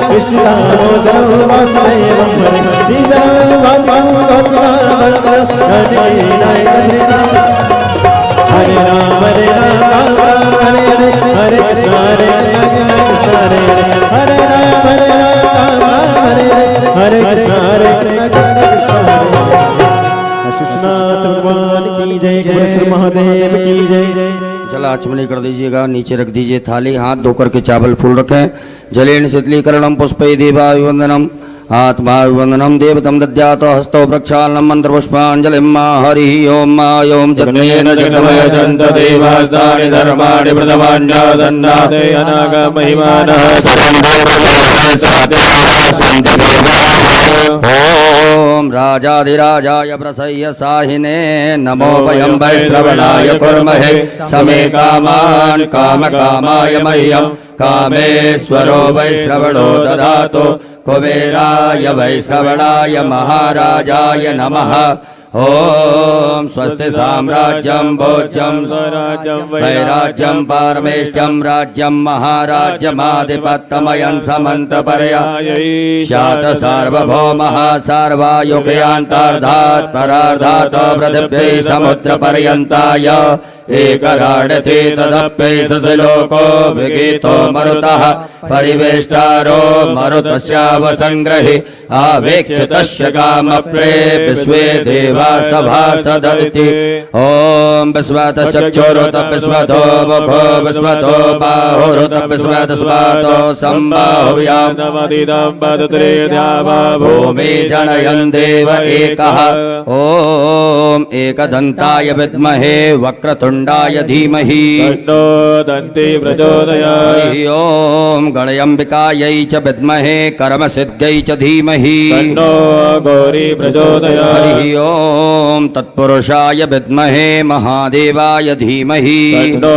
कृष्ण दामोदर वासुदेवम हरे राम हरे राम हरे हरे हरे कृष्ण हरे कृष्ण हरे हरे राम हरे राम हरे हरे कृष्ण हरे कृष्ण कृष्णनाथ भगवान की जय गुरु महादेव की जय
जल आचमनी कर दीजिएगा, नीचे रख दीजिए थाली, हाथ धोकर के चावल फूल रखें। जलेन शीतलीकरणम पुष्पै देवाभिवंदनम आत्माभिवंदनम देवतम दद्यातो हस्तो प्रक्षालनम मंत्रपुष्पांजलिम हरि ओम ओम जगनेन जगमय जंत देवास्तानि धर्माणि प्रथमान्यासन्नाते अनाग महिमानः ओम राजाधिराजाय प्रसह्य साहिने नमो वयं वैश्रवणाय कुर्महे समे कामान् कामकामाय मह्यं कामेश्वरो वैश्रवणो ददातु कुबेराय वैश्रवणाय महाराजाय नमः। ओम स्वस्ति साम्राज्यं भोज्यं वैराज्यं पारमेष्ठ्यं राज्यं महाराज्यमाधिपत्यमयं समन्तपर्यायै स्यात् सार्वभौमः सर्वायुगयान्तार्धात् परार्धात् पृथिव्यै समुद्रपर्यन्ताय एकराडति तदप्यै सलोको विगीतो मरुतः परिवेष्टारो मरुतस्यावसंग्रहि आवेक्ष्य तस्य कामप्रे विश्वे देवा सभासदन्ति। ओम विश्वत चक्षुरुत विश्वतो मुखो विश्वतो बाहुरुत विश्वत स्वातो सम्बाहुव्याम् भूमि जनयन् देव एकः। ओम एकदन्ताय विद्महे वक्रतुण्डाय धीमहि
तन्नो दन्ति प्रचोदयात्।
हरि ओम गणयम्बिकायै च विद्महे कर्मसिद्ध्यै च धीमहि
तन्नो गौरी प्रचोदयात्।
हरि ओम तत्पुरुषाय विद्महे महादेवाय धीमहि
तन्नो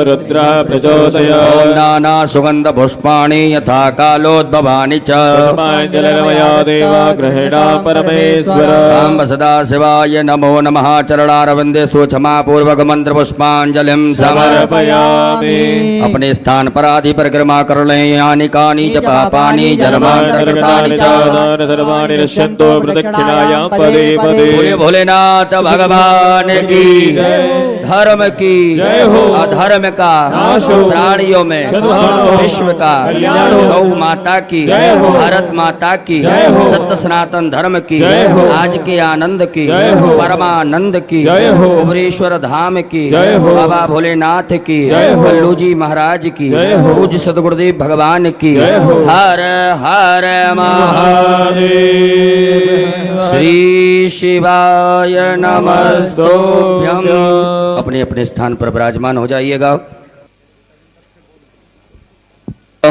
रुद्रः प्रचोदयात्।
ओम नाना सुगंध पुष्पाणि यथा कालोद्भवानि च
पुष्पाञ्जलिर्मया देवा गृहीणा परमेश्वर।
सांब सदा शिवाय नमो नमः। चरणारविंदे सूक्ष्मा पूर्वक मंत्र पुष्पांजलिं
समर्पयामि।
अपने स्थान पर आदि परिक्रमा कर लें। यानि कानि च पापानि जन्मान्तरकृतानि च
सर्वाणि नश्यन्तो प्रदक्षिणायां पदे पदे।
बोले भोलेनाथ भगवान की धर्म की अधर्म का प्राणियों में विश्व का गौ माता की भारत माता की सत्य सनातन धर्म की आज के आनंद की परमानंद की कुबरेश्वर धाम की बाबा भोलेनाथ की कल्लू जी महाराज की पूज्य सदगुरुदेव भगवान की हर हर महादेव। श्री शिवाय नमस्तुभ्यं। अपने अपने स्थान पर विराजमान हो जाइएगा।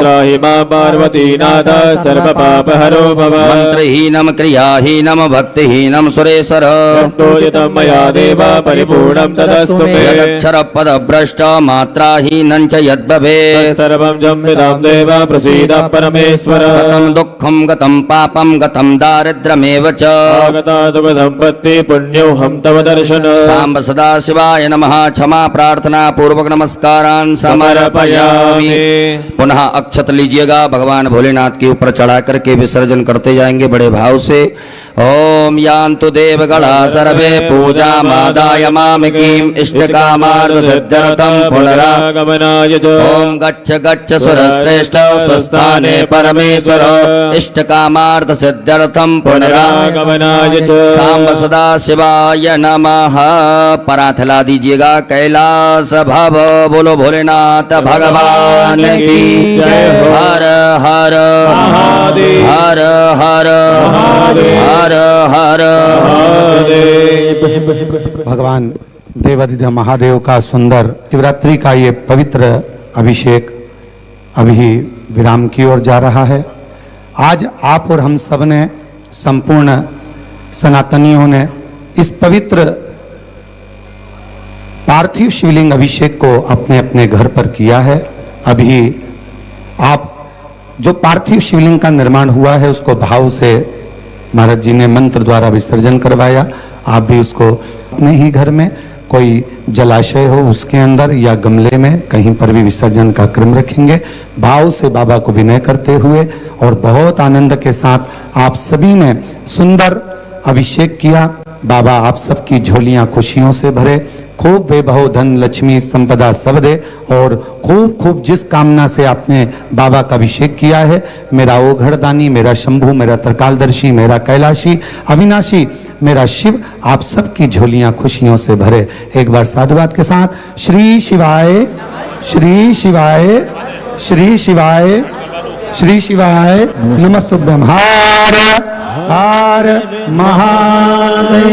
त्राहि मां पार्वतीनाथ सर्वपापहरो भव
मन्त्रहीनं क्रियाहीनं भक्तिहीनं सुरेश्वर
यत्पूजितं मया देव परिपूर्णं तदस्तु मे
यदक्षरपदभ्रष्ट मात्राहीनं च यद्भवेत्
सर्वं जम्बिदां देव प्रसीद परमेश्वर
गतं दुःखं गतं पापं गतं दारिद्र्यमेव च
आगता सुखसम्पत्ति पुण्योऽहं तव दर्शन
सांब सदा शिवाय नमः क्षमा प्रार्थना पूर्वक नमस्कारान् समर्पयामि। पुनः अक्षत लीजिएगा, भगवान भोलेनाथ के ऊपर चढ़ा करके विसर्जन करते जाएंगे बड़े भाव से। ओम यान्तु देवगणा सर्वे पूजा मादाय मामिकीम् इष्टकामार्थ सिद्ध्यर्थं
पुनरागमनाय च
ओम गच्छ गच्छ सुरश्रेष्ठ स्वस्थाने परमेश्वर इष्टकामार्थ सिद्ध्यर्थं
पुनरागमनाय च
सांब सदा शिवाय नमः। पराथला दीजिएगा। कैलास भव बोलो भोलेनाथ भगवान की
जय हो।
हर हर
महादेव।
हर हर
महादेव।
हर हर
महादेव।
भगवान देवाधिदेव महादेव का सुंदर शिवरात्रि का ये पवित्र अभिषेक अभी विराम की ओर जा रहा है। आज आप और हम सब ने संपूर्ण सनातनियों ने इस पवित्र पार्थिव शिवलिंग अभिषेक को अपने अपने घर पर किया है। अभी आप जो पार्थिव शिवलिंग का निर्माण हुआ है उसको भाव से महाराज जी ने मंत्र द्वारा विसर्जन करवाया। आप भी उसको अपने ही घर में कोई जलाशय हो उसके अंदर या गमले में कहीं पर भी विसर्जन का क्रम रखेंगे। भाव से बाबा को विनय करते हुए और बहुत आनंद के साथ आप सभी ने सुंदर अभिषेक किया। बाबा आप सबकी झोलियां खुशियों से भरे, खूब वैभव धन लक्ष्मी संपदा सब दे और खूब खूब जिस कामना से आपने बाबा का अभिषेक किया है, मेरा ओघड़दानी, मेरा शंभु, मेरा त्रिकालदर्शी, मेरा कैलाशी, अविनाशी, मेरा शिव आप सबकी झोलियां खुशियों से भरे। एक बार साधुवाद के साथ श्री शिवाय श्री शिवाय श्री शिवाय श्री शिवाय नमस्तुभ्यं। हर हर महादेव।